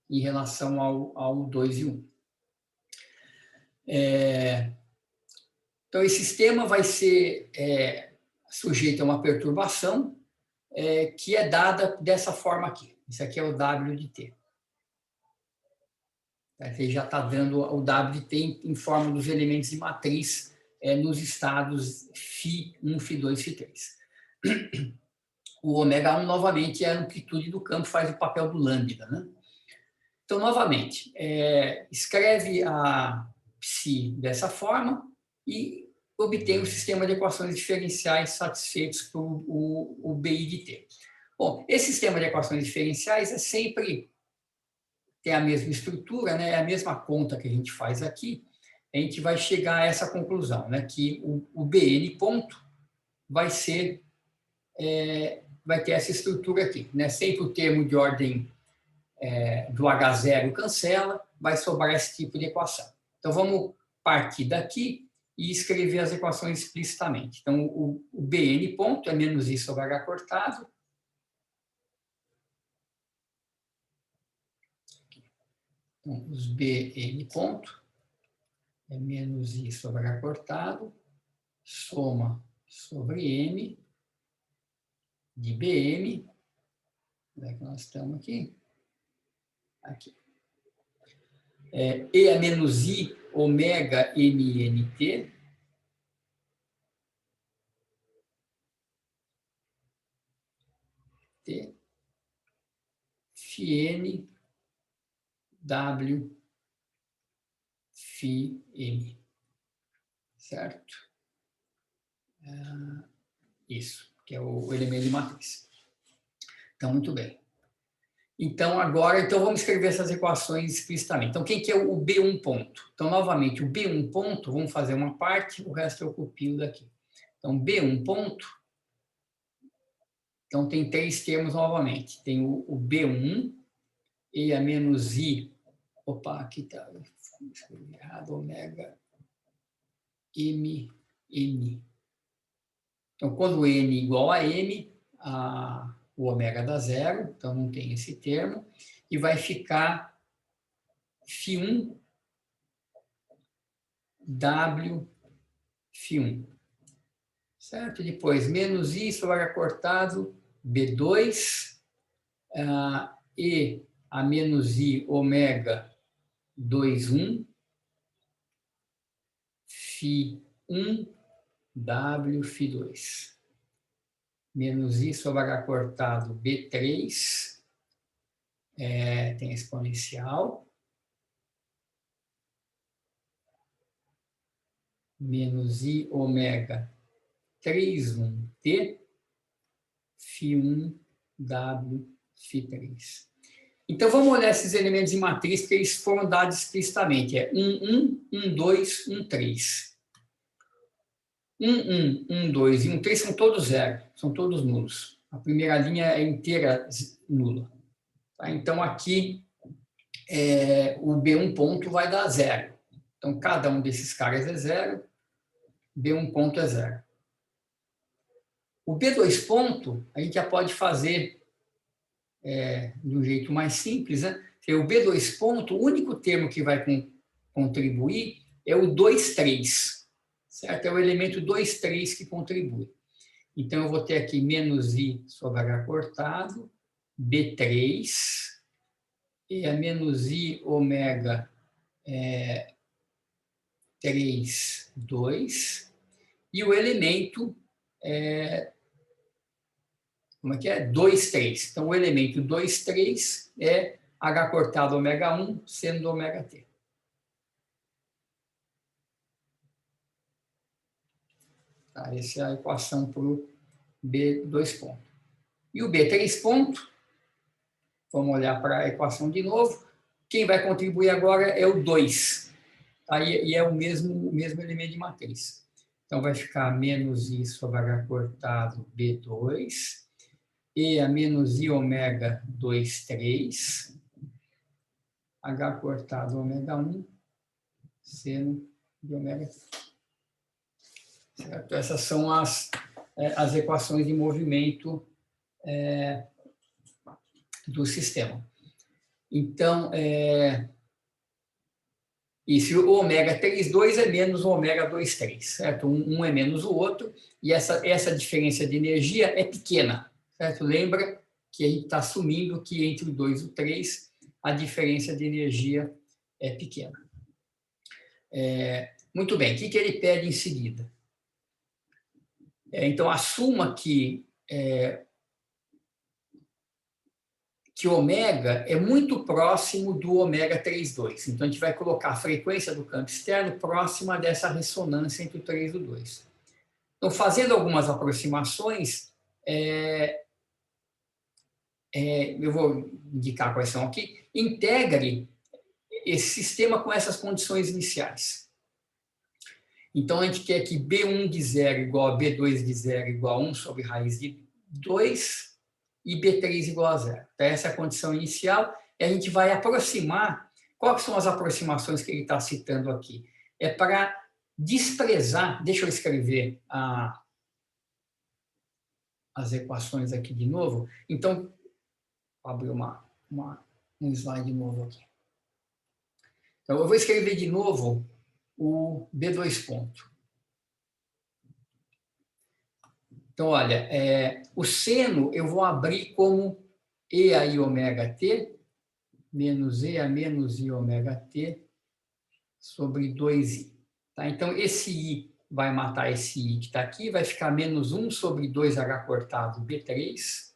em relação ao 2 e 1. Então, esse sistema vai ser sujeito a uma perturbação que é dada dessa forma aqui. Isso aqui é o W de T. Ele já está dando o W de T em forma dos elementos de matriz nos estados φ1, φ2, φ3. O ω1, novamente, é a amplitude do campo, faz o papel do lambda, né? Então, novamente, escreve a psi dessa forma e obtém o sistema de equações diferenciais satisfeitos por o BI de T. Bom, esse sistema de equações diferenciais tem a mesma estrutura, né? É a mesma conta que a gente faz aqui. A gente vai chegar a essa conclusão, né? Que o BN ponto vai ter essa estrutura aqui, né? Sempre o termo de ordem do H0 cancela, vai sobrar esse tipo de equação. Então, vamos partir daqui e escrever as equações explicitamente. Então, o Bn ponto é menos I sobre H cortado. Então, os Bn ponto é menos I sobre H cortado, soma sobre M de Bm. Onde é que nós estamos aqui? Aqui. E é menos I ômega MNT. T, φn, W, φm. Certo? Isso, que é o elemento de matriz. Então, muito bem. Então, agora, vamos escrever essas equações explicitamente. Então, quem que é o B1 ponto? Então, novamente, o B1 ponto, vamos fazer uma parte, o resto eu copio daqui. Então, B1 ponto, então tem 3 termos novamente. Tem o B1, E a menos I, opa, aqui está, escrevi errado, ômega, M, N. Então, quando N igual a M, o ômega dá zero, então não tem esse termo, e vai ficar φ1 W φ1. Certo? Depois, menos I sobre H cortado, B2, e a menos I ômega 2,1, φ1 W φ2. Menos I sobre H cortado, B3, tem exponencial. Menos I ômega 3,1T, φ1 W φ3. Então, vamos olhar esses elementos de matriz, porque eles foram dados explicitamente. É 1, 1, 1, 2, 1, 3. 1, 1, 1, 2 e 1, 3 são todos zero, são todos nulos. A primeira linha é inteira nula. Tá? Então, aqui, o B1 ponto vai dar zero. Então, cada um desses caras é zero, B1 ponto é zero. O B2 ponto, a gente já pode fazer de um jeito mais simples, né? O B2 ponto, o único termo que vai contribuir é o 2, 3, certo? É o elemento 2, 3 que contribui. Então, eu vou ter aqui menos I sobre H cortado, B3, e a menos I ômega 3, 2, e o elemento como é que é? 2, 3. Então, o elemento 2, 3 é H cortado ômega 1, sendo ômega T. Tá, essa é a equação para o B2 ponto. E o B3 ponto, vamos olhar para a equação de novo. Quem vai contribuir agora é o 2. Tá? E é o mesmo elemento de matriz. Então, vai ficar menos I sobre H cortado B2, e a menos I ômega 2, 3, H cortado ômega 1, seno de ômega 3. Certo? Essas são as equações de movimento do sistema. Então, isso, o ômega 3,2 é menos o ômega 2,3, certo? Um é menos o outro, e essa diferença de energia é pequena, certo? Lembra que a gente está assumindo que entre o 2 e o 3 a diferença de energia é pequena. Muito bem, o que ele pede em seguida? Então, assuma que ômega é muito próximo do ômega 3,2. Então, a gente vai colocar a frequência do campo externo próxima dessa ressonância entre o 3 e o 2. Então, fazendo algumas aproximações, eu vou indicar quais são aqui, integre esse sistema com essas condições iniciais. Então, a gente quer que B1 de zero igual a B2 de zero igual a 1 sobre raiz de 2 e B3 igual a zero. Então, essa é a condição inicial, e a gente vai aproximar. Quais são as aproximações que ele está citando aqui? É para desprezar, deixa eu escrever as equações aqui de novo. Então, vou abrir um slide novo aqui. Então, eu vou escrever de novo o B2 ponto. Então, olha, o seno eu vou abrir como E a I ômega T menos E a menos I ômega T sobre 2I. Tá? Então, esse I vai matar esse I que está aqui, vai ficar menos 1 sobre 2H cortado B3.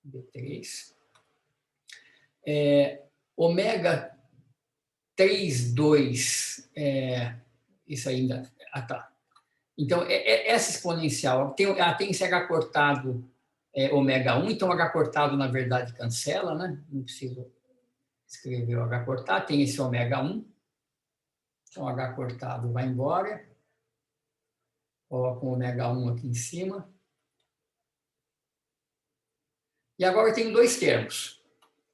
B3. Ômega 3,2, isso ainda... Ah, tá. Então, essa exponencial, ela tem esse H cortado ômega 1, então H cortado, na verdade, cancela, né? Não preciso escrever o H cortado, tem esse ômega 1, então H cortado vai embora, coloco o ômega 1 aqui em cima. E agora eu tenho dois termos,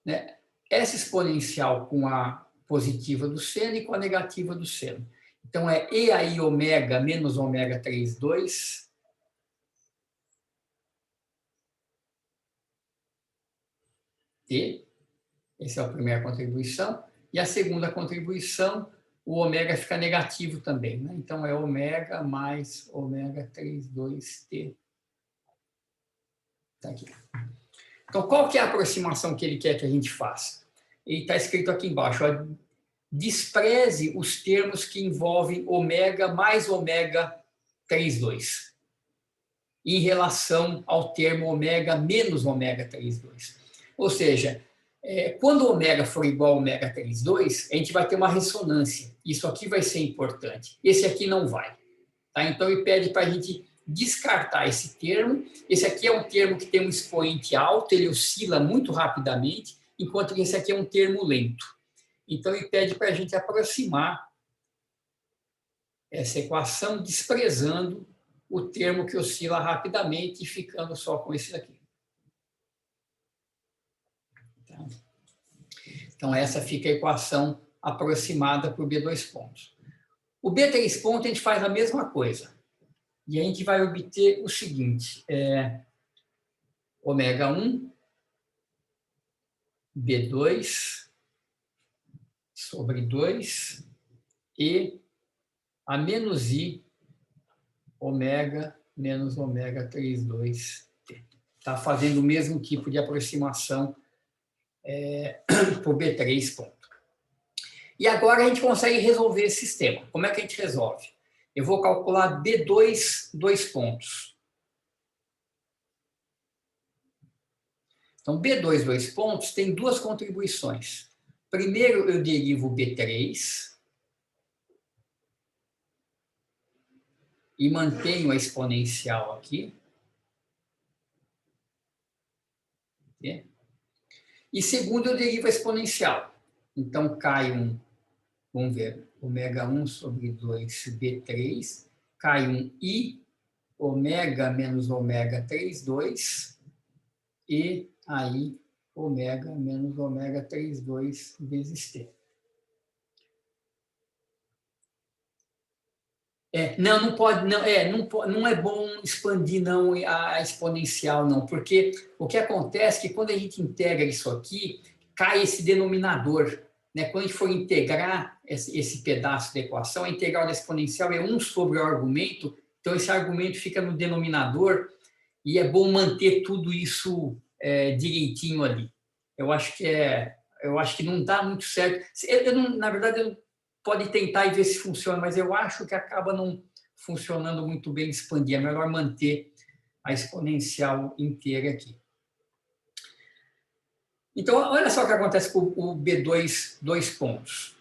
né? Essa exponencial com a positiva do seno e com a negativa do seno. Então, é E aí ômega menos ômega 3,2 T. Essa é a primeira contribuição. E a segunda contribuição, o ômega fica negativo também, né? Então, é ômega mais ômega 32T. Tá aqui. Então, qual que é a aproximação que ele quer que a gente faça? Ele está escrito aqui embaixo, ó, despreze os termos que envolvem ômega mais ômega 32, em relação ao termo ômega menos ômega 32. Ou seja, quando o ômega for igual a ômega 32, a gente vai ter uma ressonância. Isso aqui vai ser importante. Esse aqui não vai. Tá? Então, ele pede para a gente descartar esse termo. Esse aqui é um termo que tem um expoente alto, ele oscila muito rapidamente, enquanto que esse aqui é um termo lento. Então, ele pede para a gente aproximar essa equação desprezando o termo que oscila rapidamente e ficando só com esse daqui. Então, essa fica a equação aproximada por B2 pontos. O B3 pontos, a gente faz a mesma coisa. E a gente vai obter o seguinte, ômega 1, B2 sobre 2 e a menos I, ômega menos ômega 32T. Está fazendo o mesmo tipo de aproximação por B3 ponto. E agora a gente consegue resolver esse sistema. Como é que a gente resolve? Eu vou calcular B2, 2 pontos. Então, B2, 2 pontos, tem duas contribuições. Primeiro, eu derivo B3 e mantenho a exponencial aqui. E segundo, eu derivo a exponencial. Então, cai vamos ver, ômega 1 sobre 2B3, cai um I, ômega menos ômega 32, e aí ômega menos ômega 32 vezes T. Não pode, não é bom expandir não a exponencial, não, porque o que acontece é que quando a gente integra isso aqui, cai esse denominador. Né? Quando a gente for integrar esse pedaço da equação, a integral da exponencial é 1 sobre o argumento, então esse argumento fica no denominador, e é bom manter tudo isso direitinho ali. Eu acho que não dá muito certo. Na verdade, pode tentar e ver se funciona, mas eu acho que acaba não funcionando muito bem expandir. É melhor manter a exponencial inteira aqui. Então, olha só o que acontece com o B2, 2 pontos.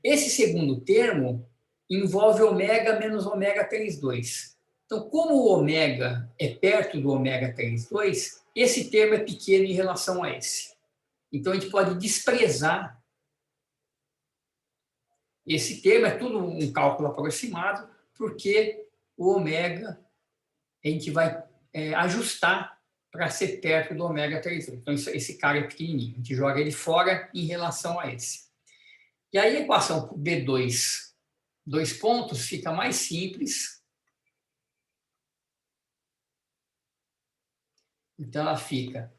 Esse segundo termo envolve ômega menos ômega 32. Então, como o ômega é perto do ômega 32, esse termo é pequeno em relação a esse. Então, a gente pode desprezar esse termo, é tudo um cálculo aproximado, porque o ômega a gente vai ajustar para ser perto do ômega 32. Então, esse cara é pequenininho, a gente joga ele fora em relação a esse. E aí a equação B2, 2 pontos, fica mais simples. Então, ela fica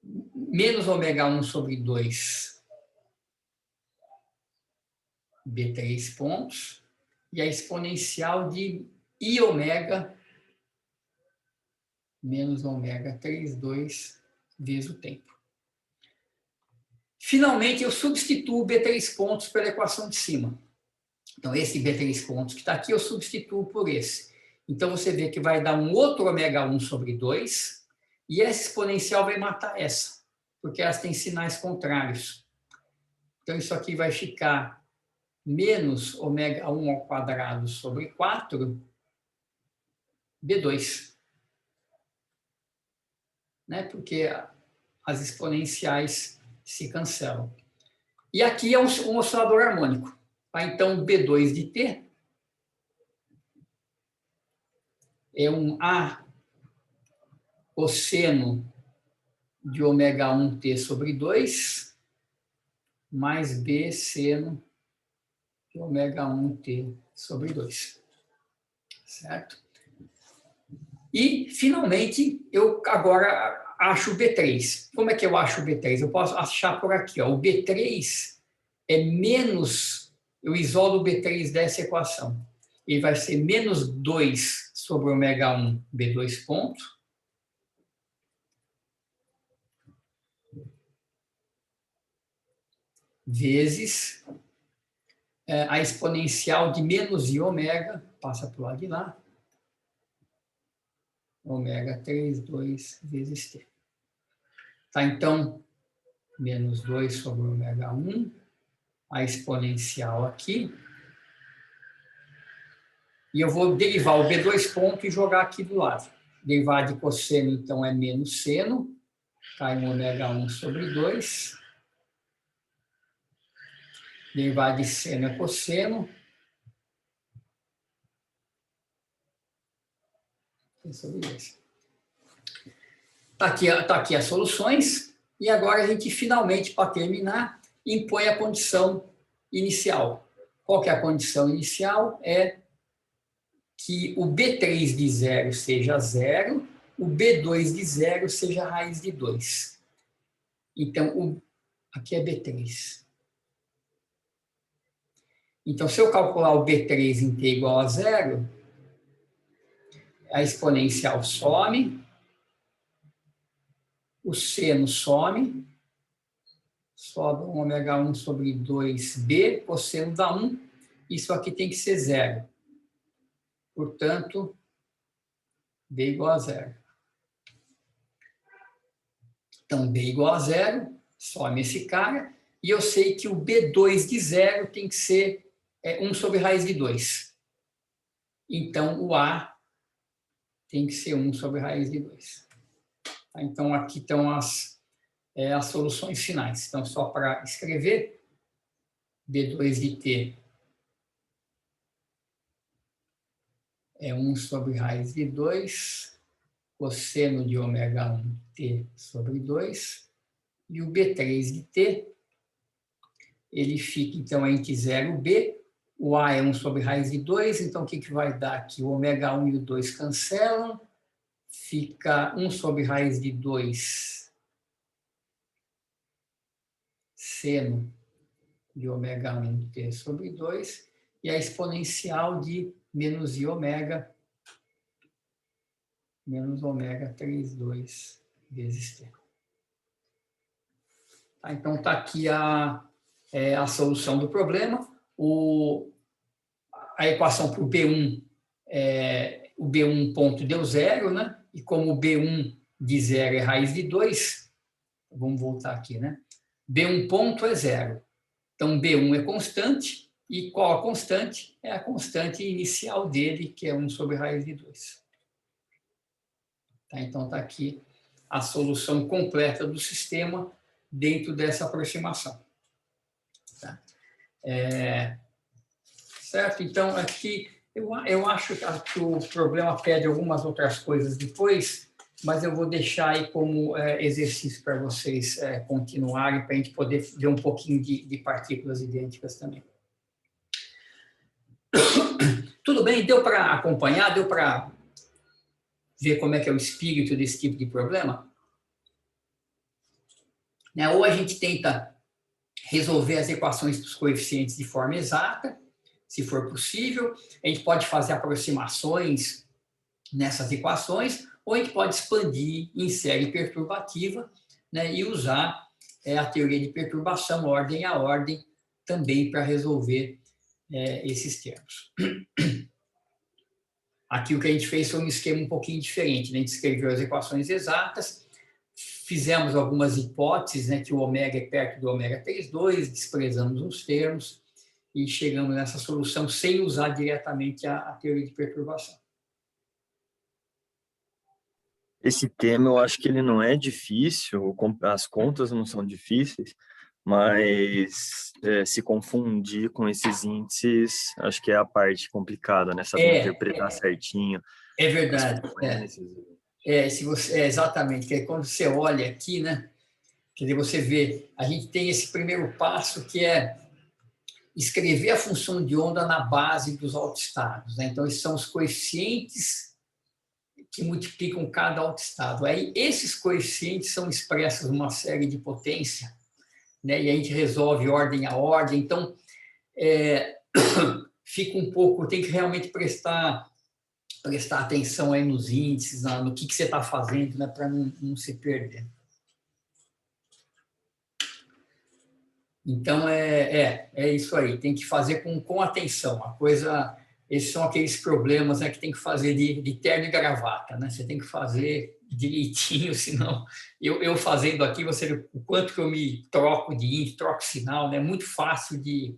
menos ômega 1 sobre 2 B3 pontos, e a exponencial de I ômega menos ômega 32 vezes o tempo. Finalmente, eu substituo o B3 pontos pela equação de cima. Então, esse B3 pontos que está aqui, eu substituo por esse. Então, você vê que vai dar um outro ômega 1 sobre 2, e essa exponencial vai matar essa, porque elas têm sinais contrários. Então, isso aqui vai ficar menos ômega 1 ao quadrado sobre 4, B2. Né? Porque as exponenciais se cancelam. E aqui é um oscilador harmônico. Tá? Então, B2 de T é um A cosseno de ômega 1T sobre 2 mais B seno de ômega 1T sobre 2. Certo? E, finalmente, eu agora acho o B3. Como é que eu acho o B3? Eu posso achar por aqui. Ó, o B3 é menos... Eu isolo o B3 dessa equação. Ele vai ser menos 2 sobre ômega 1 B2 ponto. Vezes a exponencial de menos I ômega, passa para o lado de lá, ômega 3, 2 vezes T. Tá, então, menos 2 sobre ômega 1, a exponencial aqui. E eu vou derivar o B2 ponto e jogar aqui do lado. Derivar de cosseno, então, é menos seno, cai em ômega 1 sobre 2. Derivar de seno é cosseno. Sobre 2. Tá aqui as soluções. E agora a gente, finalmente, para terminar, impõe a condição inicial. Qual que é a condição inicial? É que o B3 de 0 seja 0, o B2 de 0 seja raiz de 2. Então, aqui é B3. Então, se eu calcular o B3 em T igual a 0, a exponencial some, o seno some, sobra um ômega 1 sobre 2B, cosseno dá 1, isso aqui tem que ser 0. Portanto, B igual a 0. Então, B igual a 0, some esse cara, e eu sei que o B2 de 0 tem que ser 1 sobre raiz de 2. Então, o A tem que ser 1 sobre raiz de 2. Então, aqui estão as soluções finais. Então, só para escrever, B2 de T é 1 sobre raiz de 2, cosseno de ômega 1 T sobre 2, e o B3 de T, ele fica, então, entre 0 e B, o A é 1 sobre raiz de 2, então o que vai dar aqui? O ômega 1 e o 2 cancelam, fica 1 sobre raiz de 2 seno de ômega 1 T sobre 2, e a exponencial de menos I ômega, menos ômega 3, 2 vezes T. Tá, então, está aqui a solução do problema. A equação para o B1, o B1 ponto deu 0, né? E como o B1 de 0 é raiz de 2, vamos voltar aqui, né? B1 ponto é 0. Então, B1 é constante, e qual a constante? É a constante inicial dele, que é 1 sobre raiz de 2. Tá, então, está aqui a solução completa do sistema dentro dessa aproximação. Tá? Certo? Então, aqui, eu acho que o problema pede algumas outras coisas depois, mas eu vou deixar aí como exercício para vocês continuarem, para a gente poder ver um pouquinho de partículas idênticas também. Tudo bem? Deu para acompanhar? Deu para ver como é que é o espírito desse tipo de problema? Né? Ou a gente tenta resolver as equações dos coeficientes de forma exata, se for possível, a gente pode fazer aproximações nessas equações, ou a gente pode expandir em série perturbativa, né, e usar a teoria de perturbação, ordem a ordem, também para resolver esses termos. Aqui o que a gente fez foi um esquema um pouquinho diferente, né? A gente escreveu as equações exatas, fizemos algumas hipóteses, né, que o ômega é perto do ômega 3,2, desprezamos os termos e chegamos nessa solução sem usar diretamente a teoria de perturbação. Esse tema eu acho que ele não é difícil, as contas não são difíceis, mas se confundir com esses índices, acho que é a parte complicada, né? Saber interpretar certinho. É verdade. Se você, exatamente, que quando você olha aqui, né? Quer dizer, você vê, a gente tem esse primeiro passo que é escrever a função de onda na base dos autoestados, né? Então, esses são os coeficientes que multiplicam cada autoestado. Aí, esses coeficientes são expressos numa série de potência, né? E a gente resolve ordem a ordem. Então, fica um pouco... Tem que realmente prestar atenção aí nos índices, no que você está fazendo, né? Para não se perder. Então, é isso aí. Tem que fazer com atenção. A coisa... Esses são aqueles problemas, né, que tem que fazer de terno e gravata, né? Você tem que fazer direitinho, senão eu fazendo aqui, você vê o quanto que eu me troco de índice, troco sinal, né? É muito fácil de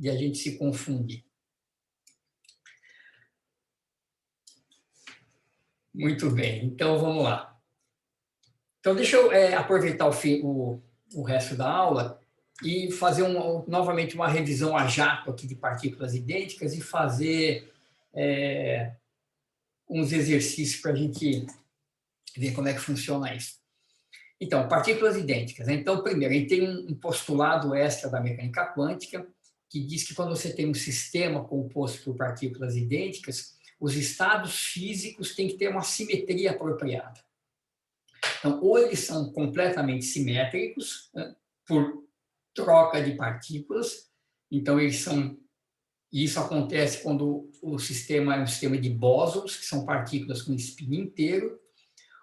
a gente se confundir. Muito bem, então vamos lá. Então, deixa eu aproveitar o resto da aula e fazer novamente uma revisão a jato aqui de partículas idênticas e fazer uns exercícios para a gente ver como é que funciona isso. Então, partículas idênticas. Então, primeiro, a gente tem um postulado extra da mecânica quântica que diz que quando você tem um sistema composto por partículas idênticas, os estados físicos têm que ter uma simetria apropriada. Então, ou eles são completamente simétricos, né, por troca de partículas, então eles são... E isso acontece quando o sistema é um sistema de bósons, que são partículas com spin inteiro,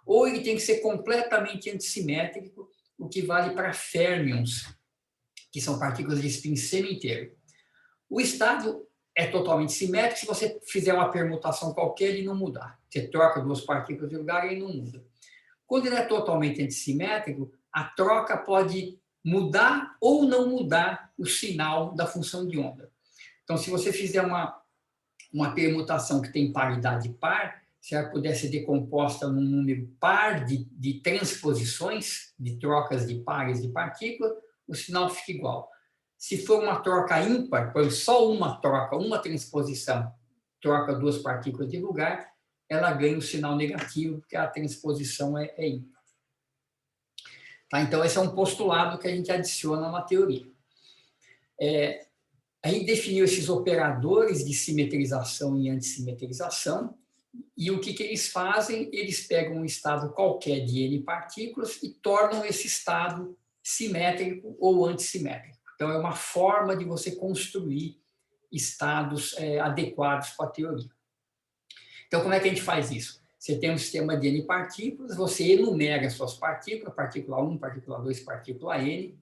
ou ele tem que ser completamente antissimétrico, o que vale para férmions, que são partículas de spin semi-inteiro. O estado é totalmente simétrico, se você fizer uma permutação qualquer, ele não muda. Você troca duas partículas de lugar, ele não muda. Quando ele é totalmente antissimétrico, a troca pode mudar ou não mudar o sinal da função de onda. Então, se você fizer uma permutação que tem paridade par, se ela puder ser decomposta num número par de transposições, de trocas de pares de partícula, o sinal fica igual. Se for uma troca ímpar, por exemplo, só uma troca, uma transposição, troca duas partículas de lugar, ela ganha o sinal negativo, porque a transposição é ímpar. Tá? Então, esse é um postulado que a gente adiciona na teoria. A gente definiu esses operadores de simetrização e antissimetrização, e o que eles fazem? Eles pegam um estado qualquer de N partículas e tornam esse estado simétrico ou antissimétrico. Então, é uma forma de você construir estados adequados para a teoria. Então, como é que a gente faz isso? Você tem um sistema de N partículas, você enumera suas partículas, partícula 1, partícula 2, partícula N,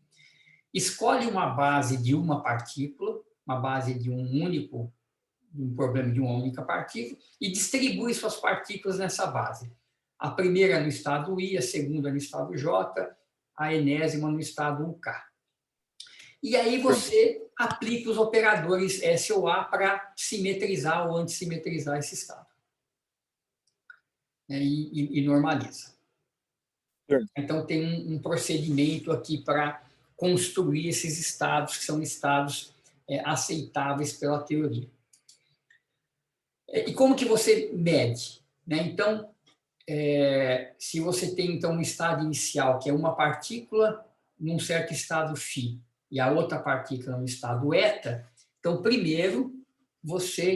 escolhe uma base de uma partícula, uma base de um problema de uma única partícula, e distribui suas partículas nessa base. A primeira no estado I, a segunda no estado J, a enésima no estado UK. E aí você aplica os operadores S ou A para simetrizar ou antissimetrizar esse estado. E normaliza. Então, tem um procedimento aqui para construir esses estados, que são estados aceitáveis pela teoria. E como que você mede? Então, se você tem então, um estado inicial, que é uma partícula num certo estado φ, e a outra partícula no estado eta, então, primeiro,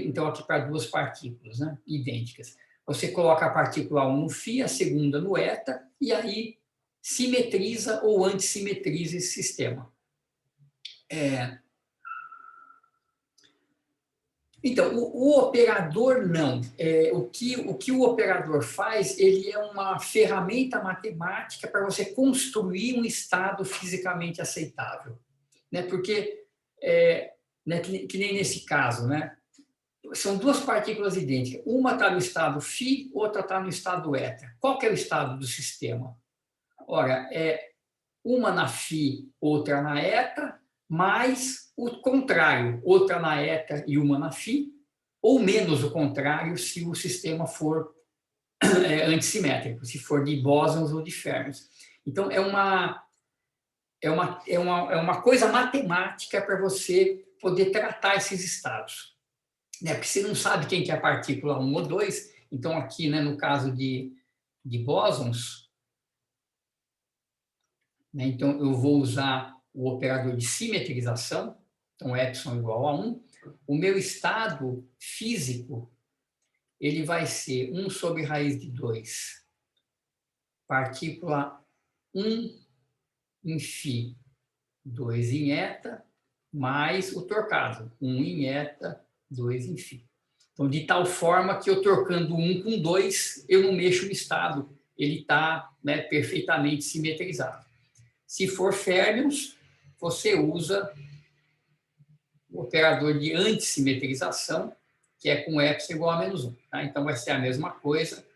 então, aqui para duas partículas, né, idênticas, você coloca a partícula 1 no φ, a segunda no eta, e aí simetriza ou antissimetriza esse sistema. Então, o operador não. O que o operador faz, ele é uma ferramenta matemática para você construir um estado fisicamente aceitável. Né? Porque, né, que nem nesse caso, né? São duas partículas idênticas. Uma está no estado φ, outra está no estado eta. Qual que é o estado do sistema? Ora, uma na φ, outra na eta, mais o contrário, outra na eta e uma na φ, ou menos o contrário se o sistema for antissimétrico, se for de bósons ou de férmions. Então, é uma coisa matemática para você poder tratar esses estados. Né? Porque você não sabe quem que é a partícula 1 ou 2, então aqui, né, no caso de bósons, né, então eu vou usar o operador de simetrização, então epsilon igual a 1. O meu estado físico, ele vai ser 1 sobre raiz de 2, partícula 1 em φ, 2 em eta, mais o torcado, 1 em eta, 2 em φ. Então, de tal forma que eu trocando 1 com 2, eu não mexo no estado, ele está, né, perfeitamente simetrizado. Se for férmions, você usa o operador de antissimetrização, que é com epsilon igual a menos 1. Tá? Então, vai ser a mesma coisa,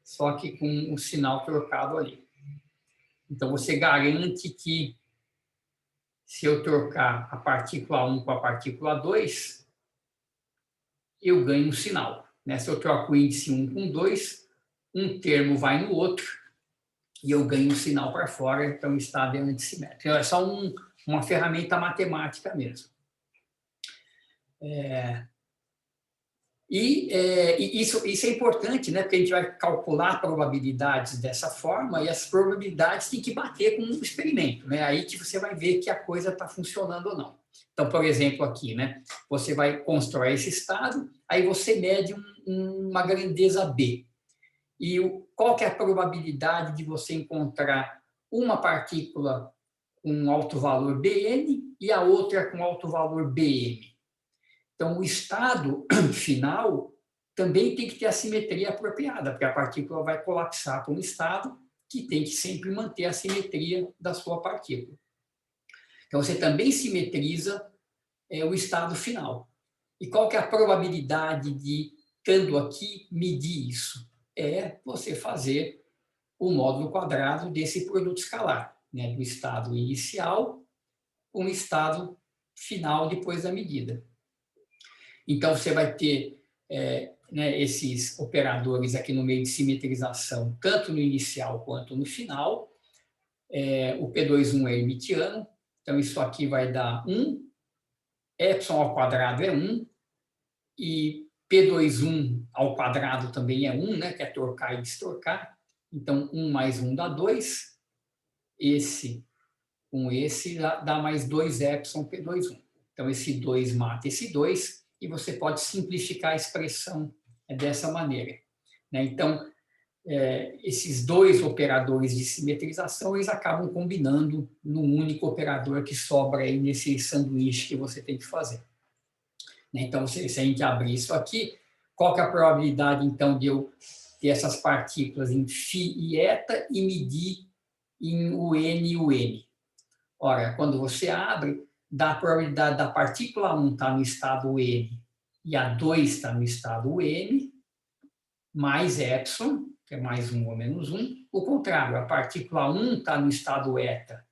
só que com o sinal trocado ali. Então, você garante que, se eu trocar a partícula 1 com a partícula 2, eu ganho um sinal. Né? Se eu troco o índice 1 com 2, um termo vai no outro e eu ganho um sinal para fora, então o estado é antissimétrico. Então, é só uma ferramenta matemática mesmo. E isso é importante, né? Porque a gente vai calcular probabilidades dessa forma e as probabilidades têm que bater com um experimento, né? Aí que você vai ver que a coisa está funcionando ou não. Então, por exemplo, aqui, né? Você vai constrói esse estado, aí você mede uma grandeza B. E qual que é a probabilidade de você encontrar uma partícula com alto valor Bn e a outra com alto valor Bm? Então, o estado final também tem que ter a simetria apropriada, porque a partícula vai colapsar para um estado que tem que sempre manter a simetria da sua partícula. Então, você também simetriza o estado final. E qual que é a probabilidade de, estando aqui, medir isso? É você fazer o módulo quadrado desse produto escalar, né, do estado inicial com o estado final depois da medida. Então, você vai ter né, esses operadores aqui no meio de simetrização, tanto no inicial quanto no final. O P21 é hermitiano, então isso aqui vai dar 1, epsilon ao quadrado é 1, e P21 ao quadrado também é 1, né, que é torcar e destorcar. Então, 1 mais 1 dá 2. Esse com esse dá mais 2 epsilon P21. Então, esse 2 mata esse 2, e você pode simplificar a expressão dessa maneira. Então, esses dois operadores de simetrização, eles acabam combinando num único operador que sobra aí nesse sanduíche que você tem que fazer. Então, se a gente abrir isso aqui, qual que é a probabilidade, então, de eu ter essas partículas em φ e eta e medir em UN e UN? Ora, quando você abre, dá a probabilidade da partícula 1 estar no estado N e a 2 está no estado M, mais epsilon, que é mais 1 ou menos 1. O contrário, a partícula 1 está no estado eta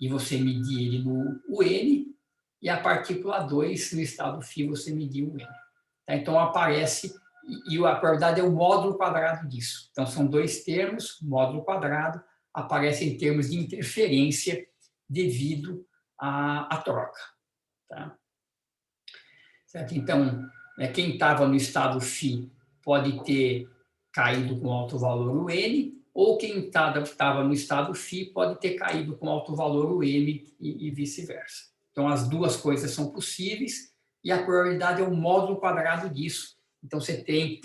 e você medir ele no UN, e a partícula 2 no estado φ você mediu o N. Então, aparece, e a probabilidade é o módulo quadrado disso. Então, são dois termos, módulo quadrado, aparecem em termos de interferência devido à troca. Tá? Certo? Então, quem estava no estado φ pode ter caído com alto valor o N, ou quem estava no estado φ pode ter caído com alto valor o M e vice-versa. Então, as duas coisas são possíveis e a probabilidade é o módulo quadrado disso. Então, você tem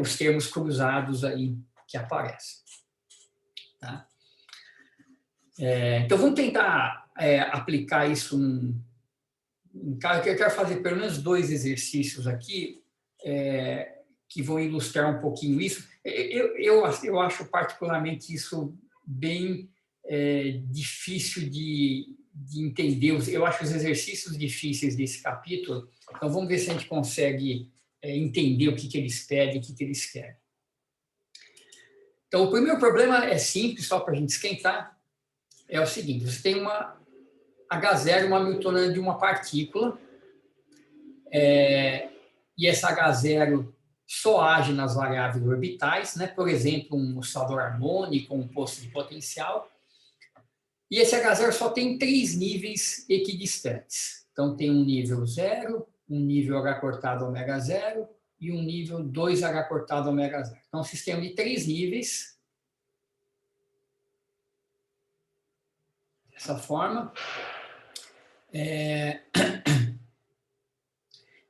os termos cruzados aí que aparecem. Tá? Então, vamos tentar aplicar isso em caso. Eu quero fazer pelo menos 2 exercícios aqui que vão ilustrar um pouquinho isso. Eu acho particularmente isso bem difícil de entender. Eu acho os exercícios difíceis desse capítulo. Então, vamos ver se a gente consegue entender o que eles pedem, o que eles querem. Então, o primeiro problema é simples, só para a gente esquentar. É o seguinte: você tem uma H0, uma hamiltoniana de uma partícula, e essa H0 só age nas variáveis orbitais, né? Por exemplo, um oscilador harmônico, um posto de potencial. E esse H0 só tem 3 níveis equidistantes. Então, tem um nível 0, um nível H cortado ômega 0 e um nível 2H cortado ômega 0. Então, um sistema de 3 níveis. Dessa forma.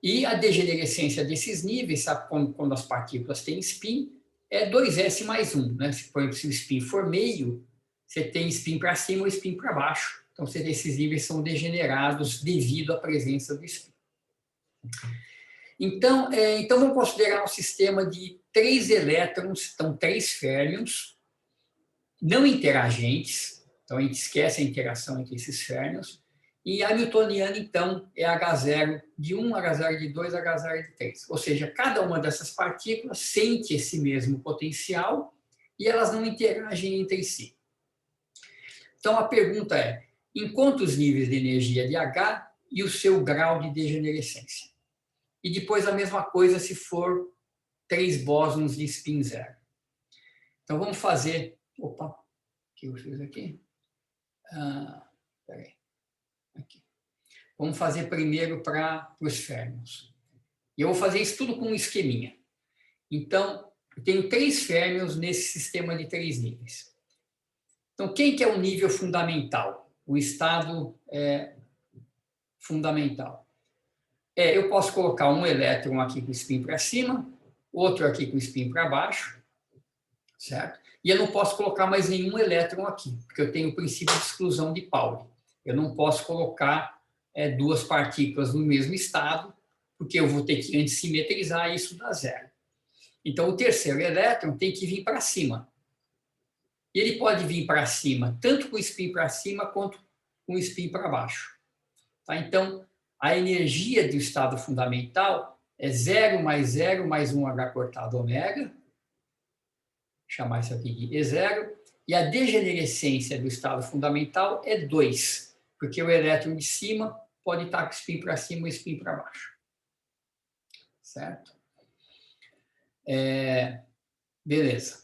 E a degenerescência desses níveis, sabe, quando as partículas têm spin, é 2s mais 1. Né? Se o spin for meio, você tem spin para cima ou spin para baixo. Então, esses níveis são degenerados devido à presença do spin. Então, vamos considerar um sistema de 3 elétrons, então 3 férmions, não interagentes. Então, a gente esquece a interação entre esses férmions. E hamiltoniano, então, é H0 de 1, H0 de 2, H0 de 3. Ou seja, cada uma dessas partículas sente esse mesmo potencial e elas não interagem entre si. Então, a pergunta é, encontre os níveis de energia de H e o seu grau de degenerescência. E depois a mesma coisa se for 3 bósons de spin 0. Então, vamos fazer... Opa, o que eu fiz aqui? Peraí. Aqui. Vamos fazer primeiro para os férmions. E eu vou fazer isso tudo com um esqueminha. Então, eu tenho 3 férmions nesse sistema de 3 níveis. Então, quem que é o nível fundamental? O estado fundamental. Eu posso colocar um elétron aqui com spin para cima, outro aqui com spin para baixo, certo? E eu não posso colocar mais nenhum elétron aqui, porque eu tenho o princípio de exclusão de Pauli. Eu não posso colocar 2 partículas no mesmo estado, porque eu vou ter que antissimetrizar e isso dá 0. Então, o terceiro elétron tem que vir para cima. E ele pode vir para cima, tanto com spin para cima, quanto com spin para baixo. Tá? Então, a energia do estado fundamental é 0 mais 0 mais 1H cortado ômega, vou chamar isso aqui de E0, e a degenerescência do estado fundamental é 2, porque o elétron de cima pode estar com spin para cima ou spin para baixo. Certo? Beleza.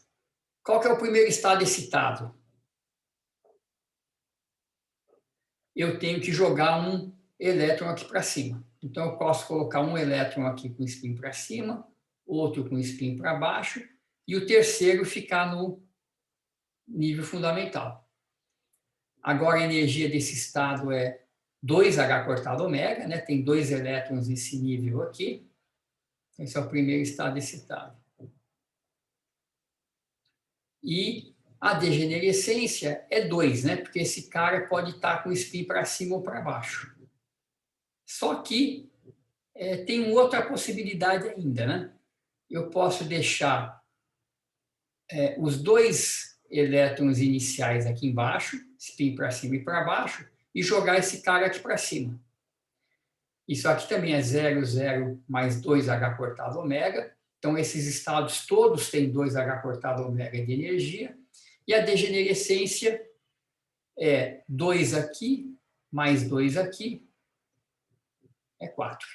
Qual que é o primeiro estado excitado? Eu tenho que jogar um elétron aqui para cima. Então, eu posso colocar um elétron aqui com spin para cima, outro com spin para baixo, e o terceiro ficar no nível fundamental. Agora, a energia desse estado é 2H cortado ômega, né? Tem 2 elétrons nesse nível aqui. Esse é o primeiro estado excitado. E a degenerescência é 2, né? Porque esse cara pode estar com spin para cima ou para baixo. Só que tem outra possibilidade ainda, né? Eu posso deixar os 2 elétrons iniciais aqui embaixo, spin para cima e para baixo, e jogar esse cara aqui para cima. Isso aqui também é 0, 0 mais 2H cortado ômega. Então, esses estados todos têm 2H cortado ômega de energia. E a degenerescência é 2 aqui, mais 2 aqui, é 4.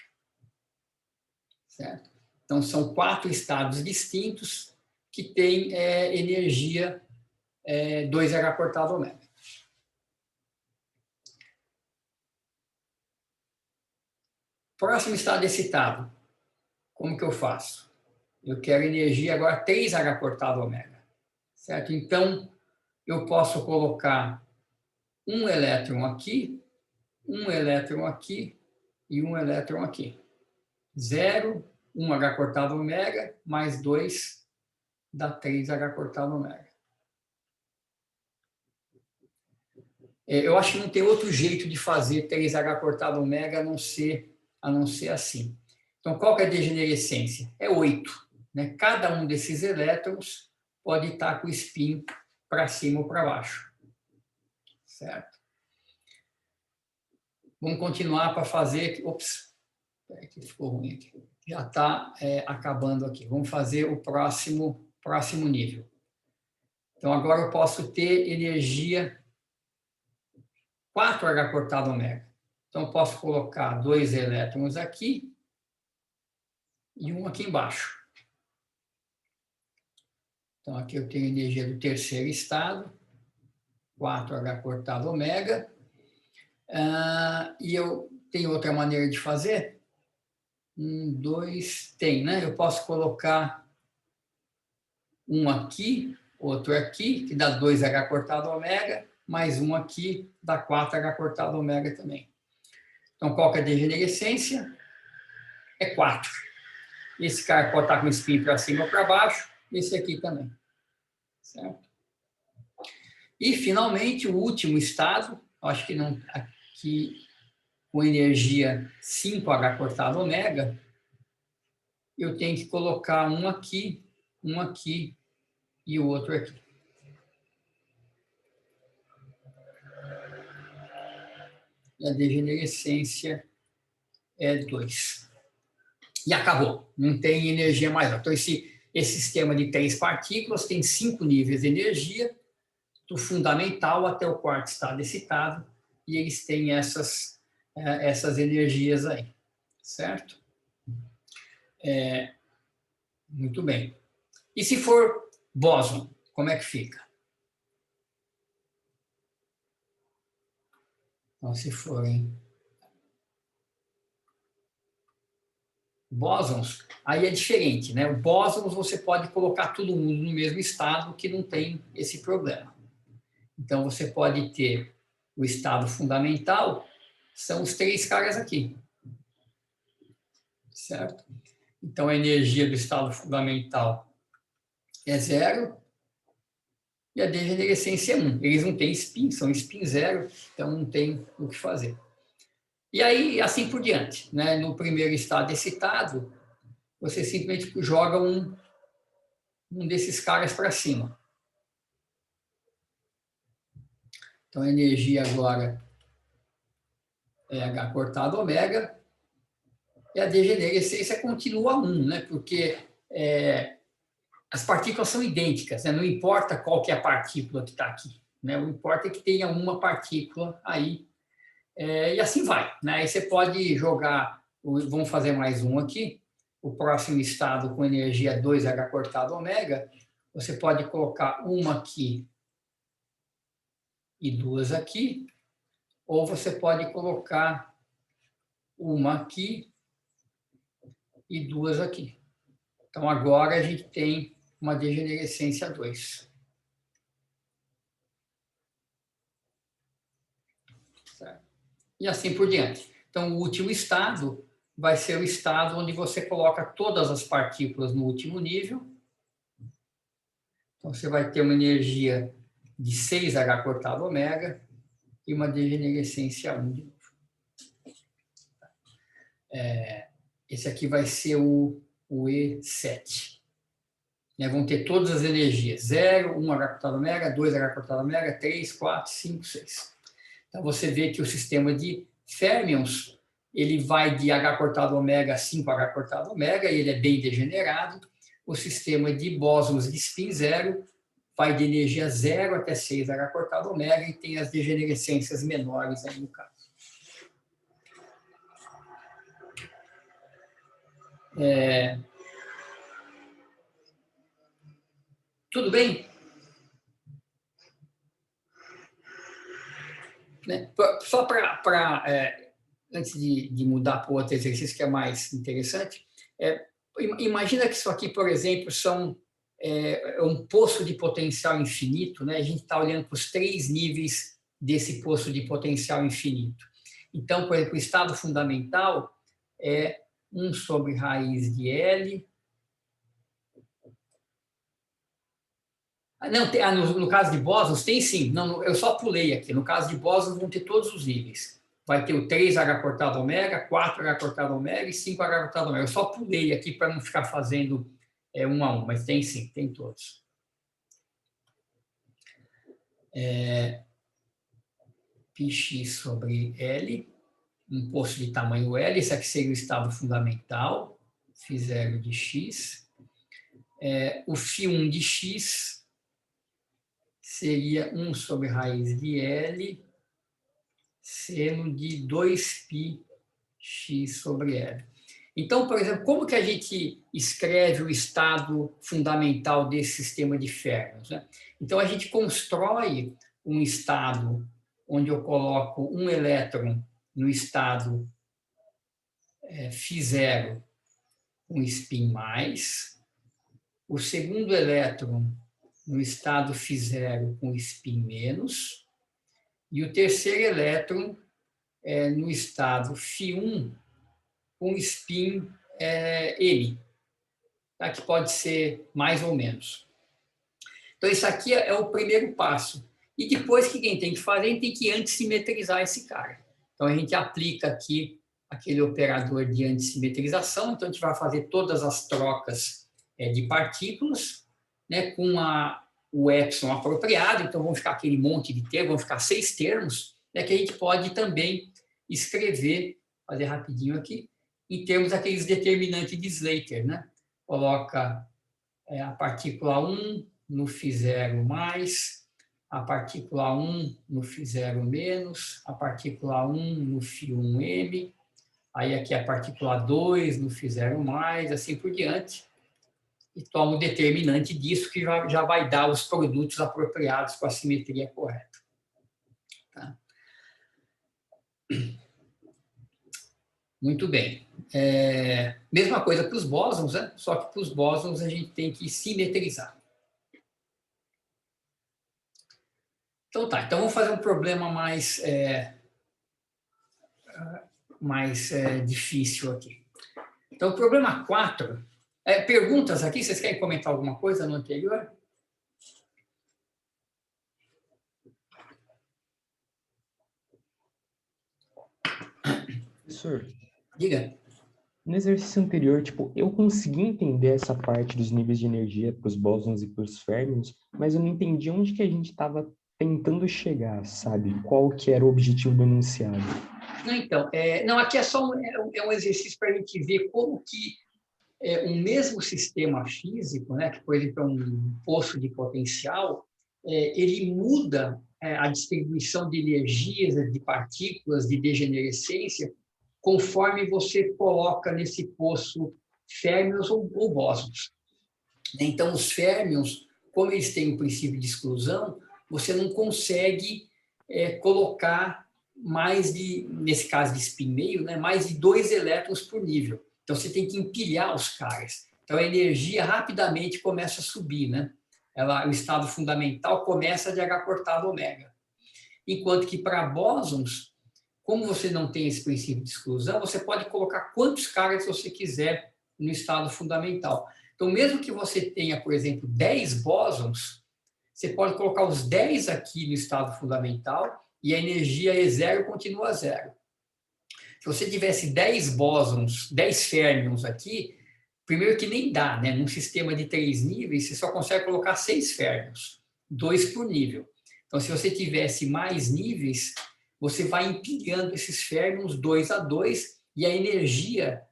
Certo? Então, são 4 estados distintos que têm energia 2H cortado ômega. Próximo estado excitado. Como que eu faço? Eu quero energia agora 3H cortado ômega. Certo? Então, eu posso colocar um elétron aqui, um elétron aqui e um elétron aqui. 0, 1H cortado ômega, mais 2 dá 3H cortado ômega. Eu acho que não tem outro jeito de fazer 3H cortado ômega a não ser assim. Então, qual que é a degenerescência? É 8. Né? Cada um desses elétrons pode estar com o spin para cima ou para baixo. Certo? Vamos continuar para fazer... Ops, peraí que ficou ruim aqui. Já está acabando aqui. Vamos fazer o próximo nível. Então, agora eu posso ter energia 4H cortado ômega. Então, eu posso colocar 2 elétrons aqui e um aqui embaixo. Então, aqui eu tenho energia do terceiro estado, 4H cortado ômega. E eu tenho outra maneira de fazer? 1, 2, tem, né? Eu posso colocar um aqui, outro aqui, que dá 2H cortado ômega, mais um aqui, dá 4H cortado ômega também. Então, qual que é a degenerescência? é 4. Esse cara pode estar com o spin para cima ou para baixo, esse aqui também. Certo? E, finalmente, o último estado, acho que não, aqui com energia 5H cortado ômega, eu tenho que colocar um aqui e o outro aqui. E a degenerescência é 2. E acabou, não tem energia mais. Então, esse sistema de 3 partículas tem 5 níveis de energia, do fundamental até o quarto estado excitado, e eles têm essas energias aí, certo? Muito bem. E se for bóson, como é que fica? Então, se forem bósons, aí é diferente, né? O bósons você pode colocar todo mundo no mesmo estado que não tem esse problema. Então, você pode ter o estado fundamental, são os 3 caras aqui. Certo? Então, a energia do estado fundamental é 0 e a degenerescência é 1. Eles não têm spin, são spin 0, então não tem o que fazer. E aí, assim por diante. Né? No primeiro estado excitado, você simplesmente joga um desses caras para cima. Então, a energia agora é H cortado ômega, e a degenerescência continua 1, né? Porque as partículas são idênticas, né? Não importa qual que é a partícula que está aqui. Né? O que importa é que tenha uma partícula aí, e assim vai. Né? Aí você pode jogar, vamos fazer mais um aqui, o próximo estado com energia 2H cortado ômega, você pode colocar uma aqui e 2 aqui, ou você pode colocar uma aqui e 2 aqui. Então, agora a gente tem uma degenerescência 2. Certo? E assim por diante. Então, o último estado vai ser o estado onde você coloca todas as partículas no último nível. Então, você vai ter uma energia de 6H cortado ômega e uma degenerescência 1 de novo. Esse aqui vai ser o E7. Vão ter todas as energias: 0, 1H cortado ômega, 2H cortado ômega, 3, 4, 5, 6. Então, você vê que o sistema de férmions, ele vai de H cortado ômega a 5H cortado ômega, e ele é bem degenerado. O sistema de bósons de spin 0 vai de energia 0 até 6H cortado ômega, e tem as degenerescências menores aí no caso. Tudo bem? Né? Só antes de mudar para o outro exercício que é mais interessante, imagina que isso aqui, por exemplo, é um poço de potencial infinito, né? A gente está olhando para os 3 níveis desse poço de potencial infinito. Então, por exemplo, o estado fundamental é 1 sobre raiz de L. Não, no caso de bósons, tem sim. Não, eu só pulei aqui. No caso de bósons, vão ter todos os níveis. Vai ter o 3H cortado ômega, 4H cortado ômega e 5H cortado ômega. Eu só pulei aqui para não ficar fazendo um a um, mas tem sim, tem todos. Πx sobre L, um poço de tamanho L, esse aqui seria o estado fundamental, φ0 de x. O φ1 de x seria 1 sobre raiz de L, seno de 2πx sobre L. Então, por exemplo, como que a gente escreve o estado fundamental desse sistema de férmions? Né? Então, a gente constrói um estado onde eu coloco um elétron no estado φ0 com spin mais, o segundo elétron no estado φ0 com spin menos, e o terceiro elétron no estado φ1 com spin M, tá? Que pode ser mais ou menos. Então, isso aqui é o primeiro passo. E depois, o que a gente tem que fazer? A gente tem que antissimetrizar esse cara. Então, a gente aplica aqui aquele operador de antissimetrização. Então, a gente vai fazer todas as trocas de partículas, né, com o epsilon apropriado. Então, vão ficar aquele monte de termos, vão ficar 6 termos, né, que a gente pode também escrever, fazer rapidinho aqui, em termos daqueles determinantes de Slater, né? Coloca a partícula 1 no φ0 mais, a partícula 1 no φ0 menos, a partícula 1 no φ1m, aí aqui a partícula 2 no φ0 mais, assim por diante, e toma o determinante disso, que já vai dar os produtos apropriados com a simetria correta. Tá? Muito bem. Mesma coisa para os bósons, né? Só que para os bósons a gente tem que simetrizar. Então tá, então vamos fazer um problema mais difícil aqui. Então, o problema 4, perguntas aqui, vocês querem comentar alguma coisa no anterior? Professor, Diga. no exercício anterior, tipo, eu consegui entender essa parte dos níveis de energia para os bósons e para os férmions, mas eu não entendi onde que a gente estava tentando chegar, sabe? Qual que era o objetivo do enunciado. Não, então, não, aqui é só um exercício para a gente ver como que um mesmo sistema físico, né, que, por exemplo, é um poço de potencial, ele muda a distribuição de energias, de partículas, de degenerescência, conforme você coloca nesse poço férmions ou bósons. Então, os férmions, como eles têm um princípio de exclusão, você não consegue colocar mais de, nesse caso de spin meio, né, mais de 2 elétrons por nível. Então, você tem que empilhar os caras. Então, a energia rapidamente começa a subir, né? O estado fundamental começa de H cortado ômega. Enquanto que para bósons, como você não tem esse princípio de exclusão, você pode colocar quantos caras você quiser no estado fundamental. Então, mesmo que você tenha, por exemplo, 10 bósons, você pode colocar os 10 aqui no estado fundamental e a energia E0 continua zero. Se você tivesse 10 bósons, 10 férmions aqui, primeiro que nem dá, né? Num sistema de 3 níveis, você só consegue colocar 6 férmions, 2 por nível. Então, se você tivesse mais níveis, você vai empilhando esses férmions 2 a 2 e a energia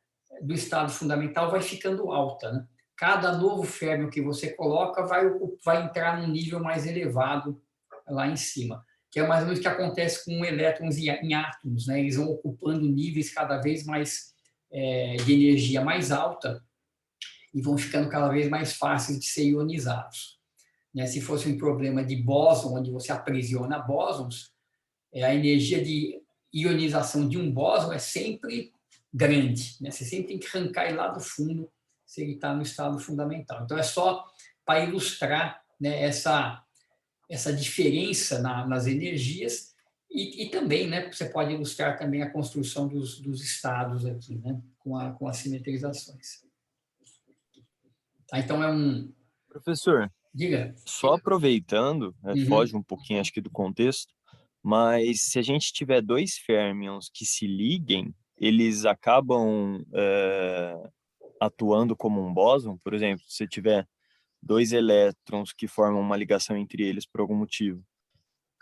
do estado fundamental vai ficando alta, né? Cada novo férmion que você coloca vai entrar num nível mais elevado lá em cima, que é mais ou menos o que acontece com elétrons em átomos, né? Eles vão ocupando níveis cada vez mais de energia mais alta e vão ficando cada vez mais fáceis de ser ionizados. Né? Se fosse um problema de bóson, onde você aprisiona bósons, a energia de ionização de um bóson é sempre grande, né? Você sempre tem que arrancar ele lá do fundo se ele está no estado fundamental. Então, é só para ilustrar, né, essa diferença nas energias e também, né, você pode ilustrar também a construção dos estados aqui, né, com as simetrizações. Tá, então, Professor, Diga. só aproveitando, Uhum. foge um pouquinho, acho que, do contexto, mas se a gente tiver 2 férmions que se liguem, eles acabam atuando como um bóson. Por exemplo, se tiver 2 elétrons que formam uma ligação entre eles por algum motivo,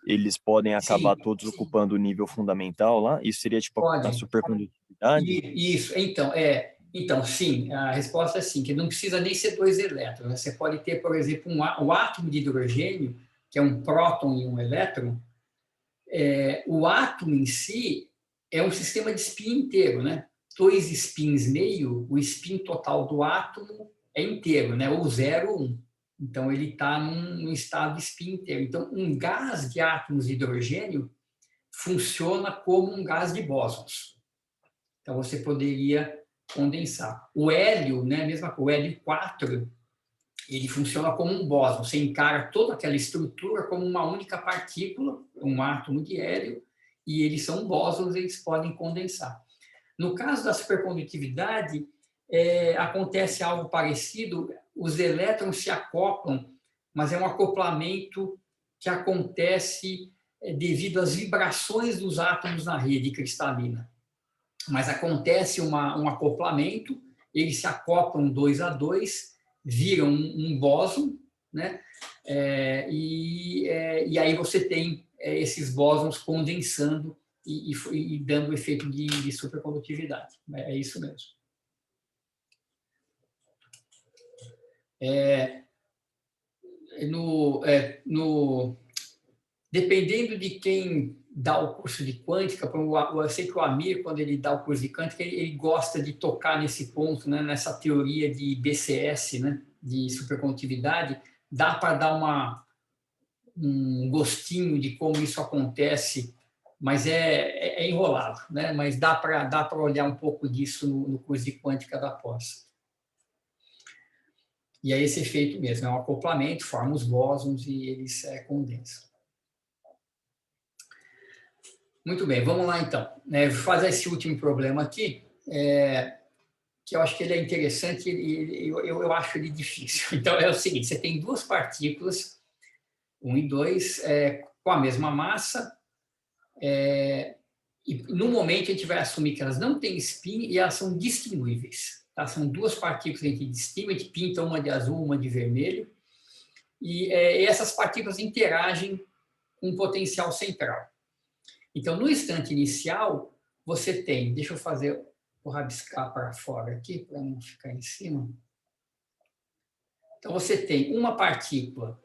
eles podem acabar todos ocupando o nível fundamental lá? Isso seria tipo a supercondutividade? Isso, então, sim, a resposta é sim, que não precisa nem ser 2 elétrons, né? Você pode ter, por exemplo, o átomo de hidrogênio, que é um próton e um elétron. O átomo em si é um sistema de spin inteiro, né? 2 spins meio, o spin total do átomo é inteiro, né? Ou 0 ou 1. Então, ele está num estado de spin inteiro. Então, um gás de átomos de hidrogênio funciona como um gás de bósons. Então, você poderia condensar. O hélio, né? Mesma coisa, o hélio 4, ele funciona como um bóson. Você encara toda aquela estrutura como uma única partícula, um átomo de hélio, e eles são bósons, eles podem condensar. No caso da supercondutividade, acontece algo parecido, os elétrons se acoplam, mas é um acoplamento que acontece devido às vibrações dos átomos na rede cristalina. Mas acontece um acoplamento, eles se acoplam 2 a 2, viram um bóson, né? E aí você tem esses bósons condensando e dando o efeito de supercondutividade. É isso mesmo. Dependendo de quem dá o curso de quântica, eu sei que o Amir, quando ele dá o curso de quântica, ele gosta de tocar nesse ponto, né, nessa teoria de BCS, né, de supercondutividade. Dá para dar um gostinho de como isso acontece, mas é enrolado, né? Mas dá para olhar um pouco disso no curso de quântica da pós. E é esse efeito mesmo, é um acoplamento, forma os bósons e eles condensam. Muito bem, vamos lá então. Vou fazer esse último problema aqui, que eu acho que ele é interessante e eu acho ele difícil. Então, é o seguinte, você tem duas partículas, 1 e 2, com a mesma massa, e no momento a gente vai assumir que elas não têm spin e elas são distinguíveis. Tá? São duas partículas que a gente distingue, a gente pinta uma de azul, uma de vermelho, e essas partículas interagem com um potencial central. Então, no instante inicial, você tem, deixa eu vou rabiscar para fora aqui, para não ficar em cima. Então, você tem uma partícula,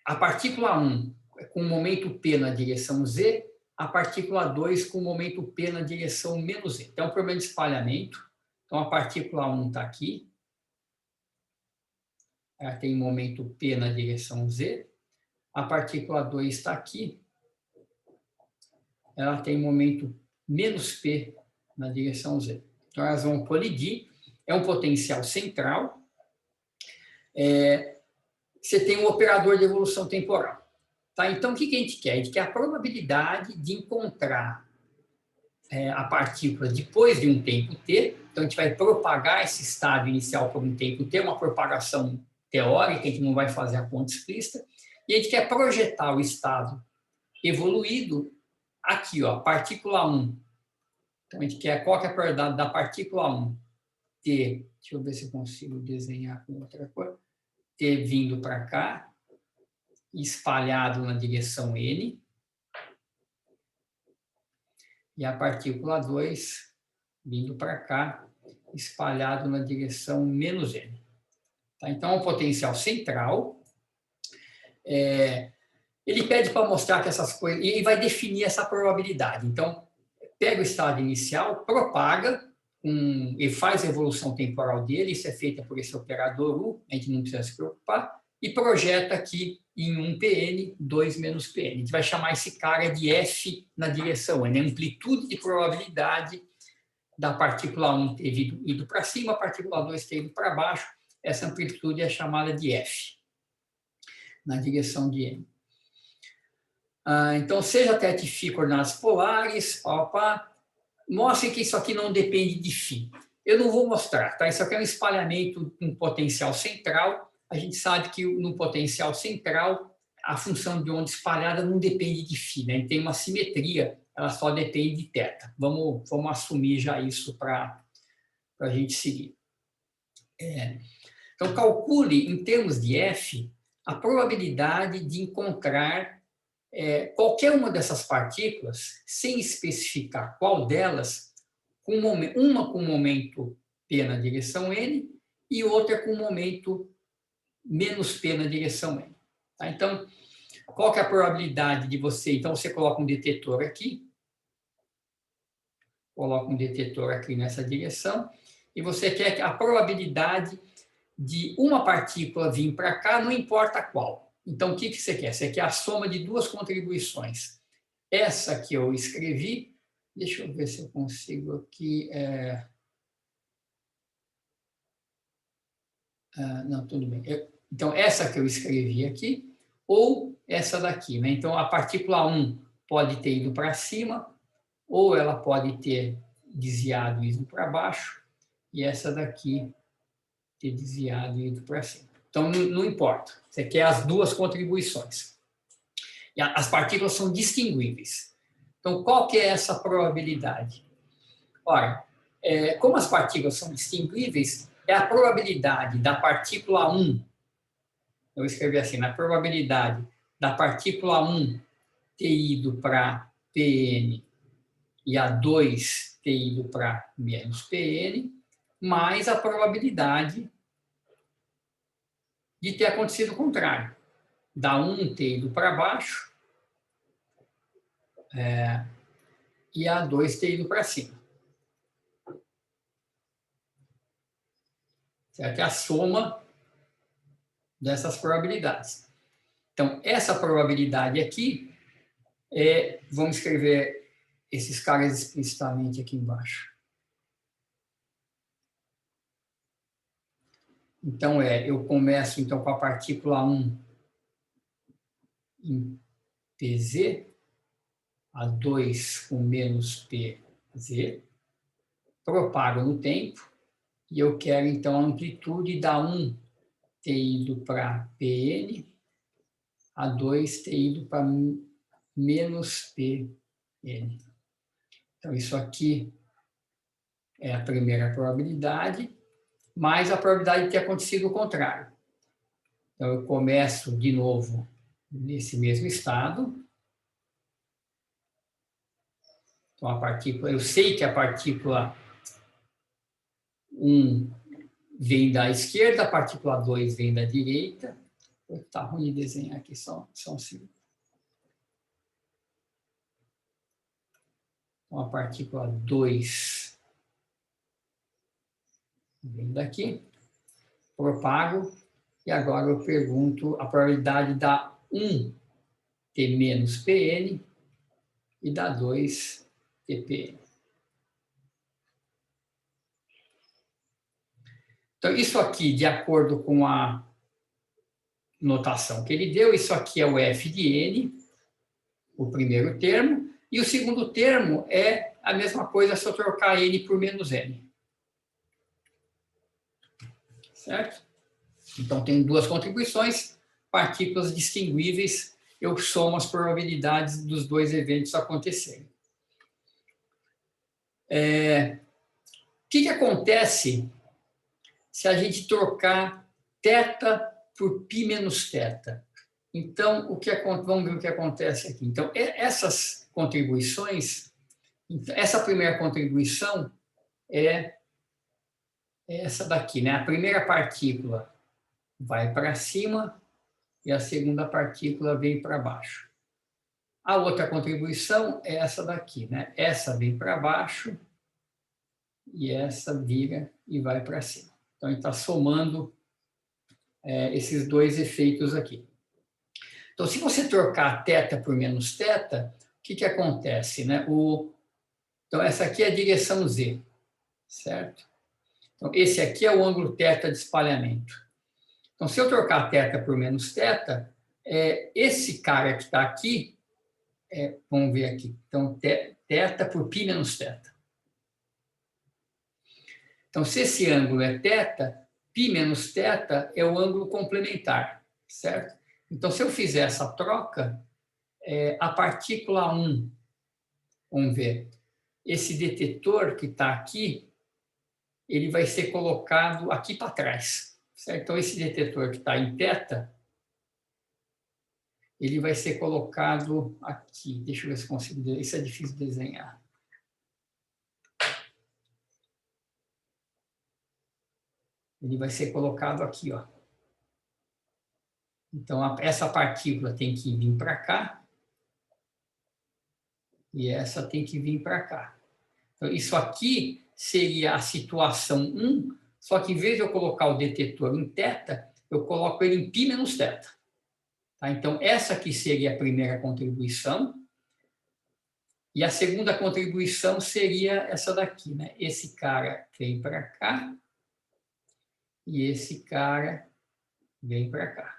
a partícula 1 com momento P na direção Z, a partícula 2 com momento P na direção menos Z. Então, é um problema de espalhamento. Então, a partícula 1 está aqui, ela tem momento P na direção Z, a partícula 2 está aqui, ela tem momento menos P na direção Z. Então, elas vão colidir, é um potencial central. Você tem um operador de evolução temporal. Tá? Então, o que a gente quer? A gente quer a probabilidade de encontrar a partícula depois de um tempo t. Então, a gente vai propagar esse estado inicial por um tempo t, uma propagação teórica, a gente não vai fazer a conta explícita, e a gente quer projetar o estado evoluído aqui, ó, partícula 1. Então, a gente quer qual que é a probabilidade da partícula 1 ter, deixa eu ver se eu consigo desenhar com outra cor, ter vindo para cá, espalhado na direção N, e a partícula 2 vindo para cá, espalhado na direção menos N. Tá? Então, é um potencial central. Ele pede para mostrar que essas coisas... E vai definir essa probabilidade. Então, pega o estado inicial, propaga, e faz a evolução temporal dele, isso é feito por esse operador U, a gente não precisa se preocupar, e projeta aqui em 1PN, 2 menos PN. A gente vai chamar esse cara de F na direção N, a amplitude de probabilidade da partícula 1 ter ido para cima, a partícula 2 ter ido para baixo. Essa amplitude é chamada de F, na direção de N. Então, seja TET-φ coordenadas polares, mostre que isso aqui não depende de φ. Eu não vou mostrar, tá? Isso aqui é um espalhamento com potencial central. A gente sabe que no potencial central, a função de onda espalhada não depende de φ, né? Tem uma simetria, ela só depende de θ. Vamos assumir já isso para a gente seguir. Então, calcule, em termos de F, a probabilidade de encontrar qualquer uma dessas partículas, sem especificar qual delas, uma com momento P na direção N e outra com momento menos P na direção N. Tá? Então, qual que é a probabilidade de você... Então, você coloca um detetor aqui, coloca um detetor aqui nessa direção, e você quer a probabilidade de uma partícula vir para cá, não importa qual. Então, o que você quer? Você quer a soma de duas contribuições. Essa que eu escrevi, deixa eu ver se eu consigo aqui... não, tudo bem. Então, essa que eu escrevi aqui, ou essa daqui, né? Então, a partícula 1 pode ter ido para cima, ou ela pode ter desviado e ido para baixo, e essa daqui ter desviado e ido para cima. Então, não importa. Você quer as duas contribuições. E as partículas são distinguíveis. Então, qual que é essa probabilidade? Ora, como as partículas são distinguíveis, é a probabilidade da partícula 1, eu vou escrever assim, a probabilidade da partícula 1 ter ido para Pn e a 2 ter ido para menos Pn, mais a probabilidade de ter acontecido o contrário, da 1 ter ido para baixo e a 2 ter ido para cima. Certo? É a soma dessas probabilidades. Então, essa probabilidade aqui, vamos escrever esses caras explicitamente aqui embaixo. Então, eu começo então, com a partícula 1 em Pz, a 2 com menos Pz, propago no tempo, e eu quero, então, a amplitude da 1 ter ido para Pn, a 2 ter ido para menos Pn. Então, isso aqui é a primeira probabilidade, mais a probabilidade de ter acontecido o contrário. Então, eu começo de novo nesse mesmo estado. Então, a partícula, eu sei que a partícula 1 vem da esquerda, a partícula 2 vem da direita. Está ruim de desenhar aqui, só um segundo. Então, a partícula 2 vem daqui, propago, e agora eu pergunto a probabilidade da 1 ter menos Pn e da 2 ter Pn. Então, isso aqui, de acordo com a notação que ele deu, isso aqui é o f de n, o primeiro termo, e o segundo termo é a mesma coisa se eu trocar n por menos n. Certo? Então, tem duas contribuições, partículas distinguíveis, eu somo as probabilidades dos dois eventos acontecerem. O que acontece se a gente trocar θ por π menos θ? Então, vamos ver o que acontece aqui. Então, essas contribuições, essa primeira contribuição é essa daqui, né? A primeira partícula vai para cima e a segunda partícula vem para baixo. A outra contribuição é essa daqui, né? Essa vem para baixo e essa vira e vai para cima. Então, a gente está somando esses dois efeitos aqui. Então, se você trocar θ por menos θ, o que acontece, né? Então, essa aqui é a direção z, certo? Então, esse aqui é o ângulo θ de espalhamento. Então, se eu trocar θ por menos θ, esse cara que está aqui, vamos ver aqui, então, θ por π menos θ. Então, se esse ângulo é θ, π menos θ é o ângulo complementar, certo? Então, se eu fizer essa troca, a partícula 1, vamos ver, esse detetor que está aqui, ele vai ser colocado aqui para trás, certo? Então, esse detetor que está em θ, ele vai ser colocado aqui. Deixa eu ver se consigo desenhar. Isso é difícil de desenhar. Ele vai ser colocado aqui, ó. Então, essa partícula tem que vir para cá e essa tem que vir para cá. Então, isso aqui seria a situação 1, só que em vez de eu colocar o detetor em θ, eu coloco ele em π menos θ. Tá? Então, essa aqui seria a primeira contribuição e a segunda contribuição seria essa daqui, né? Esse cara vem para cá e esse cara vem para cá.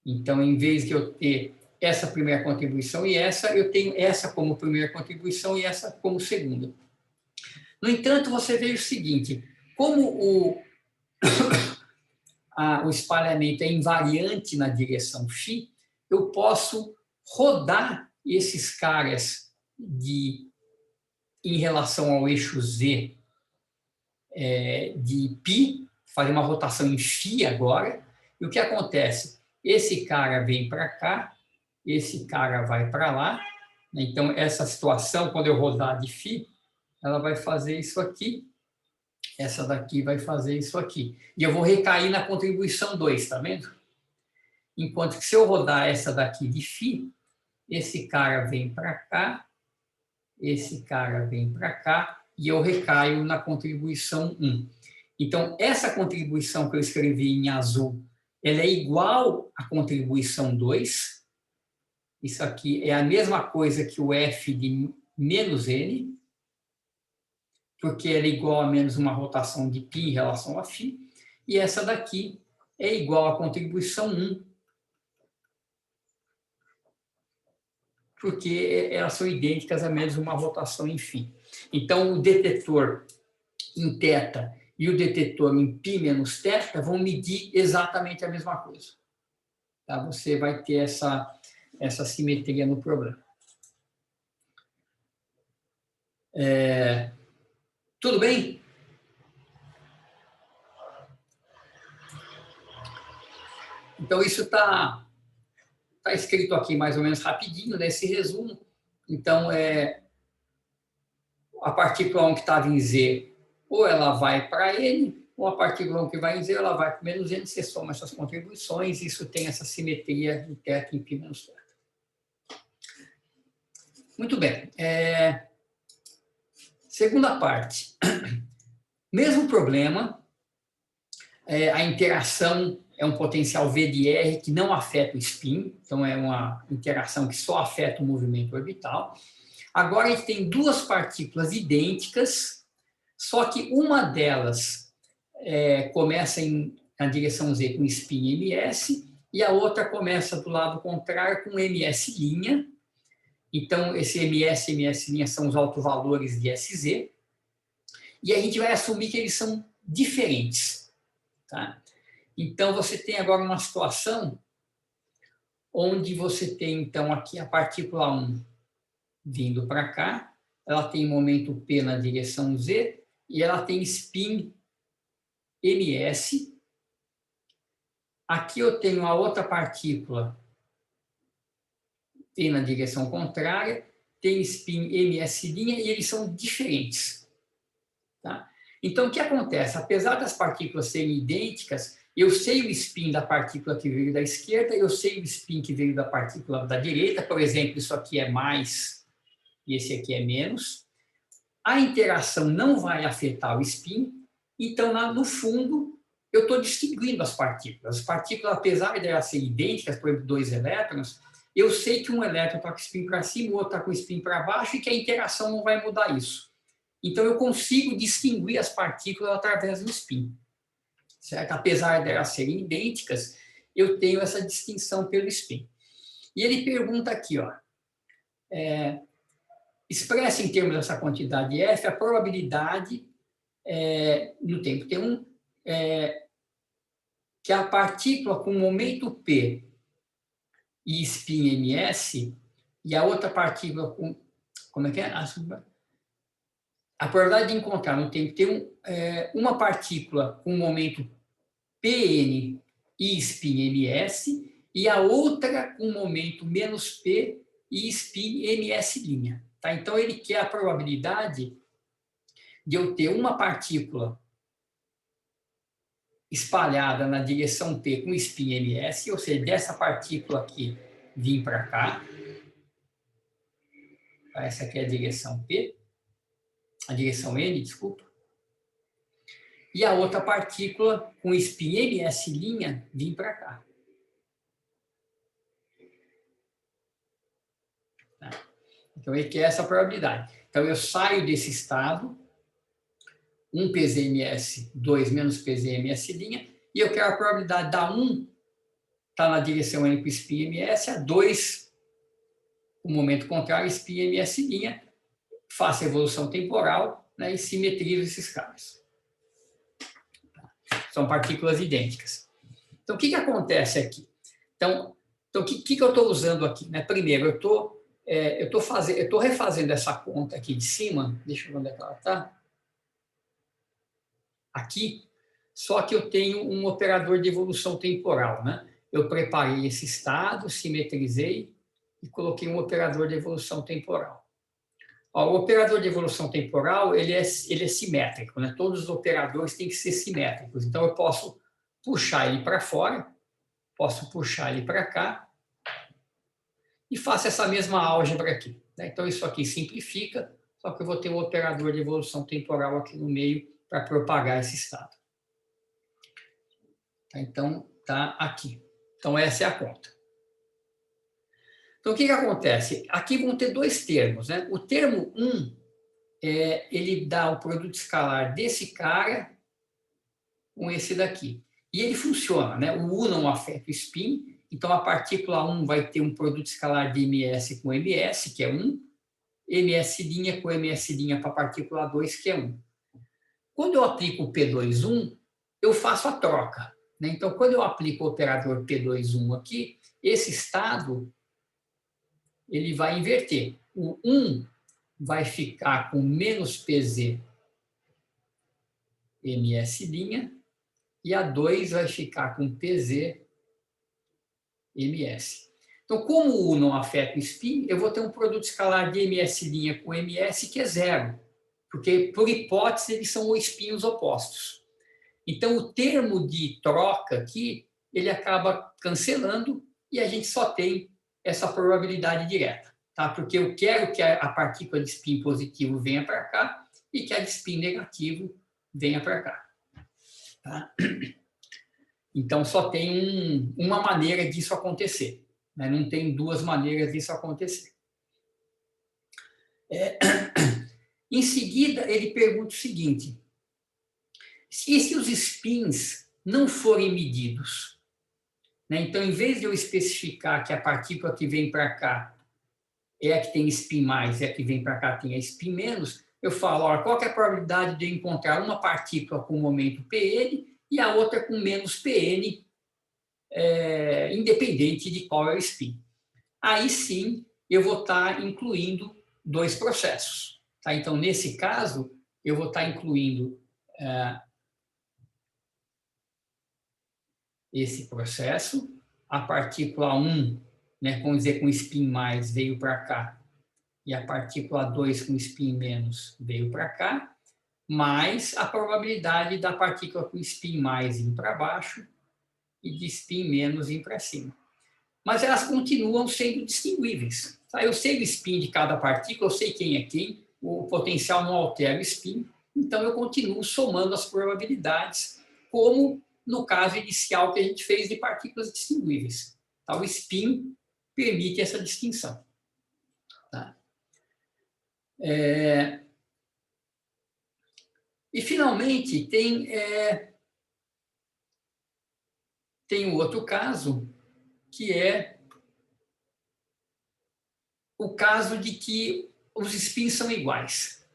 Então, em vez de eu ter essa primeira contribuição e essa, eu tenho essa como primeira contribuição e essa como segunda. No entanto, você vê o seguinte, como o espalhamento é invariante na direção φ, eu posso rodar esses caras em relação ao eixo Z de π, fazer uma rotação em φ agora, e o que acontece? Esse cara vem para cá, esse cara vai para lá, então essa situação, quando eu rodar de φ, ela vai fazer isso aqui, essa daqui vai fazer isso aqui. E eu vou recair na contribuição 2, tá vendo? Enquanto que se eu rodar essa daqui de φ, esse cara vem para cá, esse cara vem para cá, e eu recaio na contribuição 1. Então, essa contribuição que eu escrevi em azul, ela é igual à contribuição 2. Isso aqui é a mesma coisa que o f de menos n, porque ela é igual a menos uma rotação de π em relação a φ, e essa daqui é igual à contribuição 1, porque elas são idênticas a menos uma rotação em φ. Então, o detetor em θ e o detetor em π menos θ vão medir exatamente a mesma coisa. Tá? Você vai ter essa simetria no problema. Tudo bem? Então, isso está escrito aqui mais ou menos rapidinho, nesse resumo. Então, a partícula 1 que estava em Z, ou ela vai para N, ou a partícula 1 que vai em Z, ela vai para menos N, você soma essas contribuições, e isso tem essa simetria de θ em π menos θ. Muito bem. Segunda parte. Mesmo problema, a interação é um potencial V de R que não afeta o spin, então é uma interação que só afeta o movimento orbital. Agora a gente tem duas partículas idênticas, só que uma delas começa na direção Z com spin ms, e a outra começa do lado contrário com ms'. Então, esse ms e ms' são os autovalores de sz, e a gente vai assumir que eles são diferentes. Tá? Então, você tem agora uma situação onde você tem, então, aqui a partícula 1 vindo para cá, ela tem momento P na direção Z, e ela tem spin ms. Aqui eu tenho a outra partícula P na direção contrária, tem spin ms' e eles são diferentes. Tá? Então, o que acontece? Apesar das partículas serem idênticas, eu sei o spin da partícula que veio da esquerda, eu sei o spin que veio da partícula da direita, por exemplo, isso aqui é mais e esse aqui é menos. A interação não vai afetar o spin, então, no fundo, eu estou distinguindo as partículas. As partículas, apesar de elas serem idênticas, por exemplo, 2 elétrons, eu sei que um elétron está com spin para cima, o outro está com spin para baixo, e que a interação não vai mudar isso. Então, eu consigo distinguir as partículas através do spin. Certo? Apesar de elas serem idênticas, eu tenho essa distinção pelo spin. E ele pergunta aqui, expressa em termos dessa quantidade F a probabilidade no tempo T1 que a partícula com momento P e spin ms e a outra partícula com... Como é que é? A probabilidade de encontrar no tempo T1 uma partícula com momento Pn e spin ms e a outra com momento menos P e spin ms'. Tá? Então, ele quer a probabilidade de eu ter uma partícula espalhada na direção P com spin ms, ou seja, dessa partícula aqui vir para cá. Essa aqui é a direção P, a direção N, desculpa. E a outra partícula com spin ms' vir para cá. Tá? Então, ele quer essa probabilidade. Então, eu saio desse estado, 1 pzms, 2 menos pzms', e eu quero a probabilidade da 1 estar na direção N com spin ms, a 2, o momento contrário, spin ms', faço a evolução temporal, né, e simetrizo esses caras. São partículas idênticas. Então, o que acontece aqui? Então o que eu estou usando aqui? Né? Primeiro, eu estou refazendo essa conta aqui de cima. Deixa eu ver onde é que ela está. Aqui. Só que eu tenho um operador de evolução temporal. Né? Eu preparei esse estado, simetrizei e coloquei um operador de evolução temporal. Ó, o operador de evolução temporal ele é simétrico. Né? Todos os operadores têm que ser simétricos. Então, eu posso puxar ele para fora, posso puxar ele para cá e faço essa mesma álgebra aqui. Né? Então, isso aqui simplifica, só que eu vou ter um operador de evolução temporal aqui no meio para propagar esse estado. Tá? Então, está aqui. Então, essa é a conta. Então, o que acontece? Aqui vão ter dois termos. Né? O termo 1, ele dá o produto escalar desse cara com esse daqui. E ele funciona. Né? O U não afeta o spin, então a partícula 1 vai ter um produto escalar de ms com ms, que é 1, ms' com ms' para a partícula 2, que é 1. Quando eu aplico o P2,1, eu faço a troca. Né? Então, quando eu aplico o operador P2,1 aqui, esse estado ele vai inverter. O 1 vai ficar com menos PZ ms' e a 2 vai ficar com PZ ms. Então, como o U não afeta o spin, eu vou ter um produto escalar de ms' com ms que é zero, porque, por hipótese, eles são spins opostos. Então, o termo de troca aqui, ele acaba cancelando e a gente só tem essa probabilidade direta, tá? Porque eu quero que a partícula de spin positivo venha para cá e que a de spin negativo venha para cá. Tá? Então, só tem uma maneira disso acontecer. Né? Não tem duas maneiras disso acontecer. Em seguida, ele pergunta o seguinte: e se os spins não forem medidos? Né? Então, em vez de eu especificar que a partícula que vem para cá é a que tem spin mais e a que vem para cá tem a spin menos, eu falo, olha, qual que é a probabilidade de eu encontrar uma partícula com momento Pn e a outra com menos Pn, independente de qual é o spin. Aí sim, eu vou estar incluindo dois processos. Tá? Então, nesse caso, eu vou estar incluindo esse processo, a partícula 1, né, vamos dizer, com spin mais, veio para cá, e a partícula 2 com spin menos veio para cá, mais a probabilidade da partícula com spin mais ir para baixo e de spin menos ir para cima. Mas elas continuam sendo distinguíveis. Tá? Eu sei o spin de cada partícula, eu sei quem é quem, o potencial não altera o spin, então eu continuo somando as probabilidades, como no caso inicial que a gente fez de partículas distinguíveis. Tá? O spin permite essa distinção. Tá? E, finalmente, tem um outro caso, que é o caso de que os spins são iguais.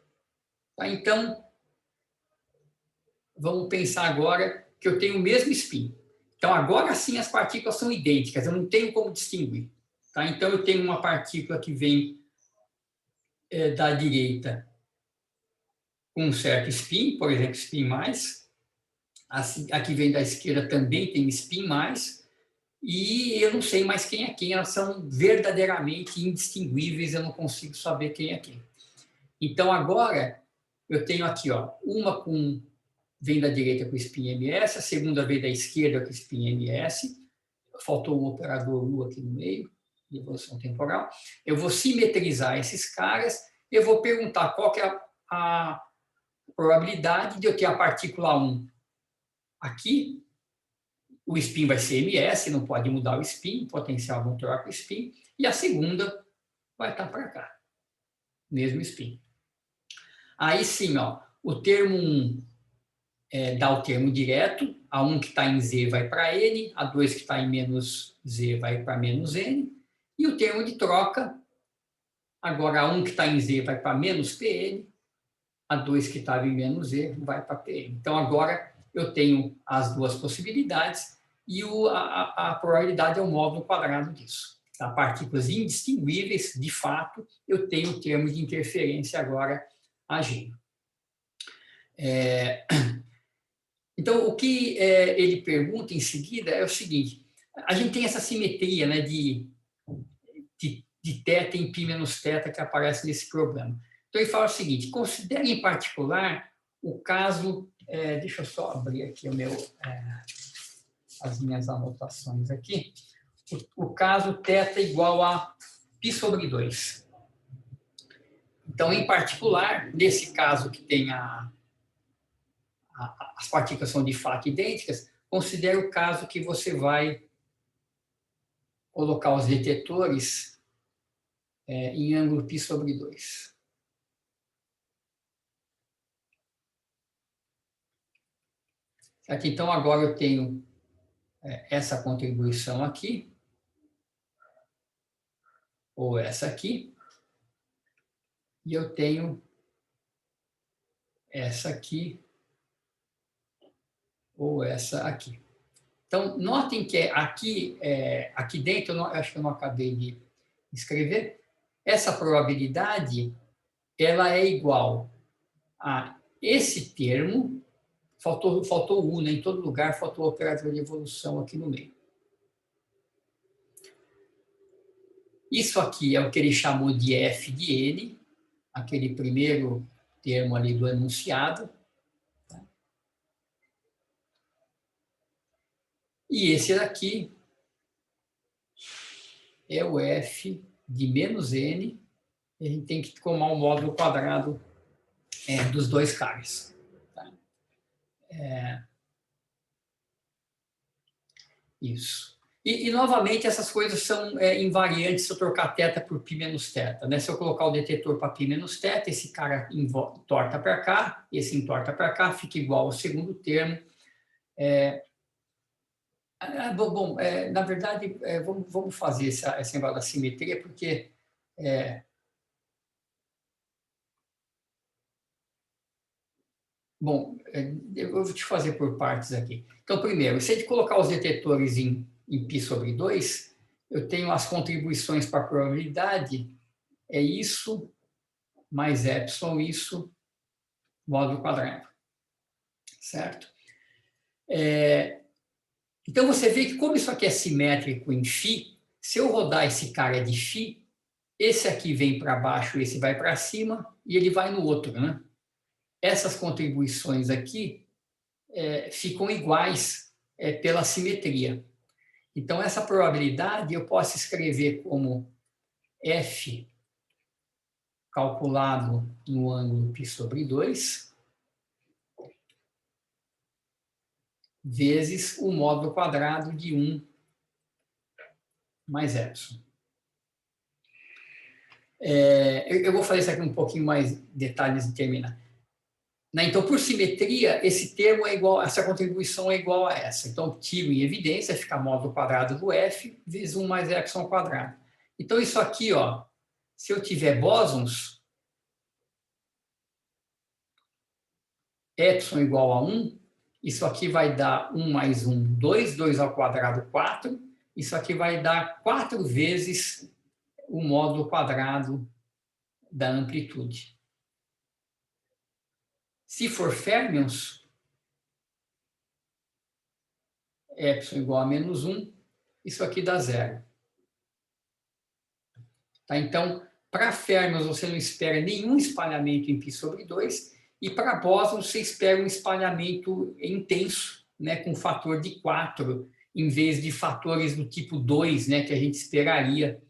Tá? Então, vamos pensar agora que eu tenho o mesmo spin. Então, agora sim as partículas são idênticas, eu não tenho como distinguir. Tá? Então, eu tenho uma partícula que vem da direita com um certo spin, por exemplo, spin mais. A que vem da esquerda também tem spin mais. E eu não sei mais quem é quem, elas são verdadeiramente indistinguíveis, eu não consigo saber quem é quem. Então, agora, eu tenho aqui, ó, uma vem da direita com spin ms, a segunda vem da esquerda com spin ms, faltou um operador U aqui no meio, de evolução temporal. Eu vou simetrizar esses caras, eu vou perguntar qual que é a probabilidade de eu ter a partícula 1 aqui. O spin vai ser ms, não pode mudar o spin, o potencial não troca o spin, e a segunda vai estar para cá, mesmo spin. Aí sim, ó, o termo 1 dá o termo direto, a 1 que está em z vai para n, a 2 que está em menos z vai para menos n, e o termo de troca, agora a 1 que está em z vai para menos pn, a 2 que estava em menos E vai para PM. Então, agora eu tenho as duas possibilidades e a probabilidade é o módulo quadrado disso. Tá? Partículas indistinguíveis, de fato, eu tenho o termo de interferência agora agindo. Então, o que ele pergunta em seguida é o seguinte: a gente tem essa simetria, né, de θ em π menos θ que aparece nesse problema. Então, ele fala o seguinte: considere em particular o caso, deixa eu só abrir aqui as minhas anotações aqui, o caso θ igual a π sobre 2. Então, em particular, nesse caso que tem as partículas são de fato idênticas, considere o caso que você vai colocar os detetores em ângulo π sobre 2. Certo? Então, agora eu tenho essa contribuição aqui, ou essa aqui, e eu tenho essa aqui, ou essa aqui. Então, notem que aqui dentro, eu acho que eu não acabei de escrever, essa probabilidade ela é igual a esse termo, faltou U, né? Em todo lugar faltou o operador de evolução aqui no meio. Isso aqui é o que ele chamou de F de N, aquele primeiro termo ali do enunciado. E esse daqui é o F de menos N, a gente tem que tomar o módulo quadrado dos dois caras. Tá? Isso. E, novamente, essas coisas são invariantes se eu trocar θ por π menos θ. Né? Se eu colocar o detetor para π menos θ, esse cara entorta para cá, esse entorta para cá, fica igual ao segundo termo. Bom, na verdade, vamos fazer essa negócio da simetria, porque bom, eu vou te fazer por partes aqui. Então, primeiro, se a gente colocar os detetores em π sobre 2, eu tenho as contribuições para a probabilidade, é isso, mais epsilon, isso, módulo quadrado. Certo? Então, você vê que como isso aqui é simétrico em φ, se eu rodar esse cara de φ, esse aqui vem para baixo, esse vai para cima, e ele vai no outro, né? Essas contribuições aqui ficam iguais pela simetria. Então, essa probabilidade eu posso escrever como F calculado no ângulo π sobre 2 vezes o módulo quadrado de 1 mais epsilon. Eu vou fazer isso aqui um pouquinho mais detalhes e terminar. Então, por simetria, esse termo é igual, essa contribuição é igual a essa. Então, tiro em evidência, fica módulo quadrado do F vezes 1 mais epsilon quadrado. Então, isso aqui, ó, se eu tiver bósons, epsilon igual a 1, isso aqui vai dar 1 mais 1, 2, 2 ao quadrado, 4. Isso aqui vai dar 4 vezes o módulo quadrado da amplitude. Se for férmions, epsilon igual a menos 1, isso aqui dá 0. Tá? Então, para férmions, você não espera nenhum espalhamento em π sobre 2, e para bósons, você espera um espalhamento intenso, né, com fator de 4, em vez de fatores do tipo 2, né, que a gente esperaria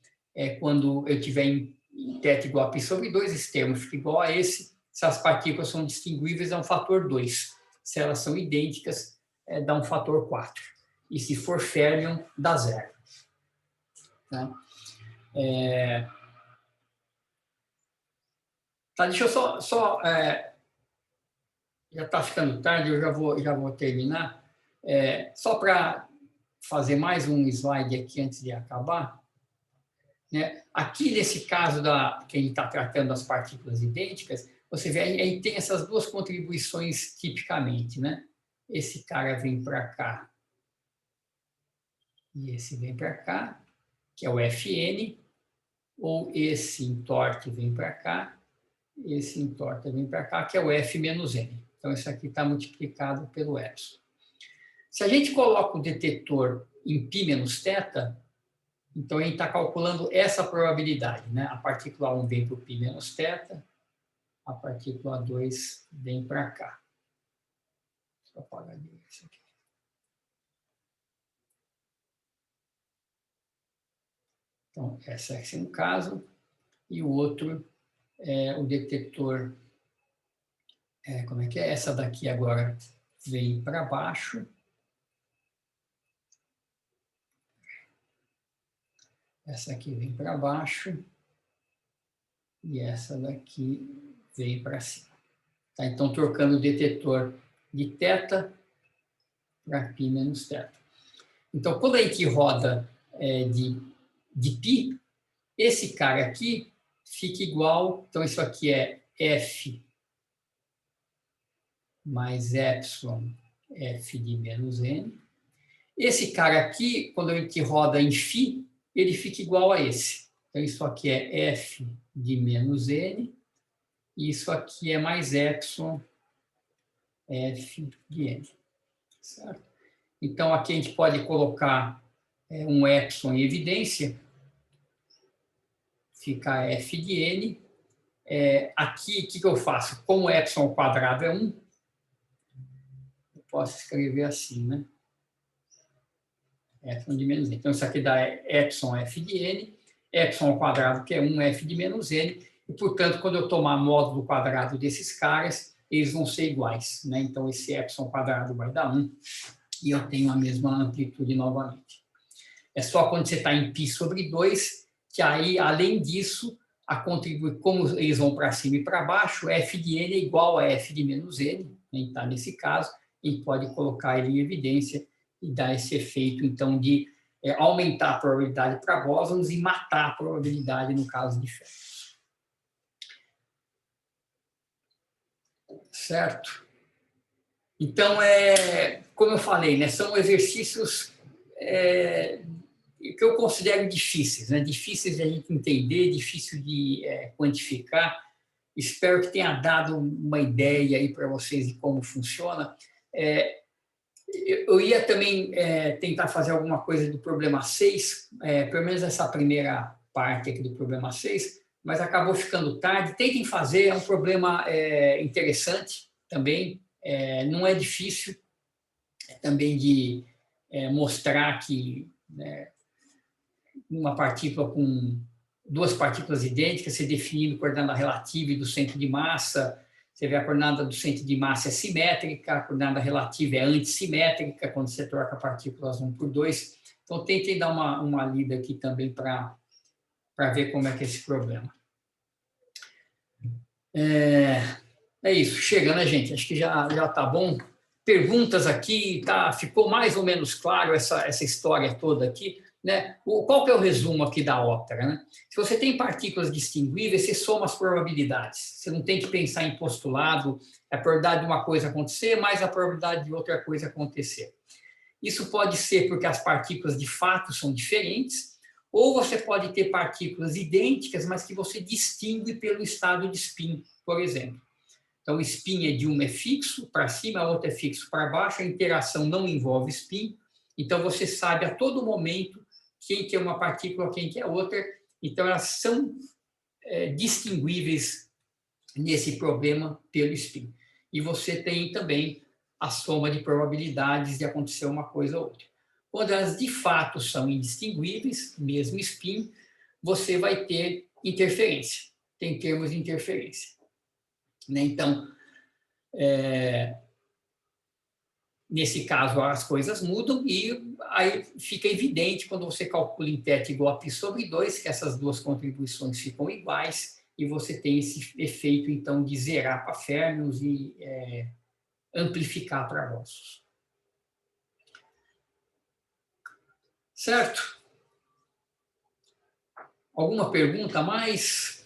quando eu tiver em θ igual a π sobre 2, esse termo fica igual a esse. Se as partículas são distinguíveis, dá um fator 2. Se elas são idênticas, dá um fator 4. E se for férmion, dá 0. Tá? Deixa eu só já está ficando tarde, eu já vou terminar. Só para fazer mais um slide aqui antes de acabar. Né? Aqui, nesse caso que a gente está tratando das partículas idênticas, Você vê, aí tem essas duas contribuições tipicamente, né? Esse cara vem para cá e esse vem para cá, que é o Fn, ou esse entorque vem para cá, esse entorque vem para cá, que é o F menos N. Então, isso aqui está multiplicado pelo epsilon. Se a gente coloca o detetor em π menos θ, então a gente está calculando essa probabilidade, né? A partícula 1 vem para o π menos θ, a partícula 2 vem para cá. Deixa eu apagar isso aqui. Então, esse é um caso, e o outro é o detetor, como é que é? Essa daqui agora vem para baixo. Essa aqui vem para baixo e essa daqui vem para cima. Tá? Então, trocando o detetor de θ para π menos θ. Então, quando a gente roda de π, esse cara aqui fica igual, então isso aqui é F mais epsilon F de menos N. Esse cara aqui, quando a gente roda em φ, ele fica igual a esse. Então, isso aqui é F de menos N, e isso aqui é mais epsilon F de N. Certo? Então, aqui a gente pode colocar um epsilon em evidência, fica F de N. Aqui, o que eu faço? Como o epsilon ao quadrado é 1, eu posso escrever assim, né? Epsilon de menos N. Então, isso aqui dá epsilon F de N, epsilon ao quadrado, que é 1 F de menos N, e, portanto, quando eu tomar módulo quadrado desses caras, eles vão ser iguais, né? Então, esse epsilon ao quadrado vai dar 1, e eu tenho a mesma amplitude novamente. É só quando você está em π sobre 2, que aí, além disso, como eles vão para cima e para baixo, F de N é igual a F de menos N, tá? Nesse caso, a gente pode colocar ele em evidência e dar esse efeito, então, de aumentar a probabilidade para bósons e matar a probabilidade no caso de férmions. Certo? Então, como eu falei, né, são exercícios que eu considero difíceis, né? Difíceis de a gente entender, difícil de quantificar. Espero que tenha dado uma ideia aí para vocês de como funciona. Eu ia também tentar fazer alguma coisa do problema 6, pelo menos essa primeira parte aqui do problema 6, mas acabou ficando tarde. Tentem fazer, é um problema interessante também, não é difícil também de mostrar que uma partícula com duas partículas idênticas, você definindo a coordenada relativa e do centro de massa, você vê a coordenada do centro de massa é simétrica, a coordenada relativa é antissimétrica, quando você troca partículas 1 por 2. Então, tentem dar uma lida aqui também para ver como é que é esse problema. É isso, chega, né, gente? Acho que já está bom. Perguntas aqui, tá? Ficou mais ou menos claro essa história toda aqui, né? Qual que é o resumo aqui da ópera, né? Se você tem partículas distinguíveis, você soma as probabilidades. Você não tem que pensar em postulado, a probabilidade de uma coisa acontecer mais a probabilidade de outra coisa acontecer. Isso pode ser porque as partículas de fato são diferentes, ou você pode ter partículas idênticas, mas que você distingue pelo estado de spin, por exemplo. Então, o spin de uma é fixo para cima, a outra é fixo para baixo, a interação não envolve spin, então você sabe a todo momento quem que é uma partícula, quem que é outra, então elas são distinguíveis nesse problema pelo spin. E você tem também a soma de probabilidades de acontecer uma coisa ou outra. Quando elas de fato são indistinguíveis, mesmo spin, você vai ter interferência, tem termos de interferência. Então, nesse caso, as coisas mudam e aí fica evidente quando você calcula em θ igual a π sobre 2, que essas duas contribuições ficam iguais e você tem esse efeito, então, de zerar para férmions e amplificar para bósons. Certo? Alguma pergunta a mais?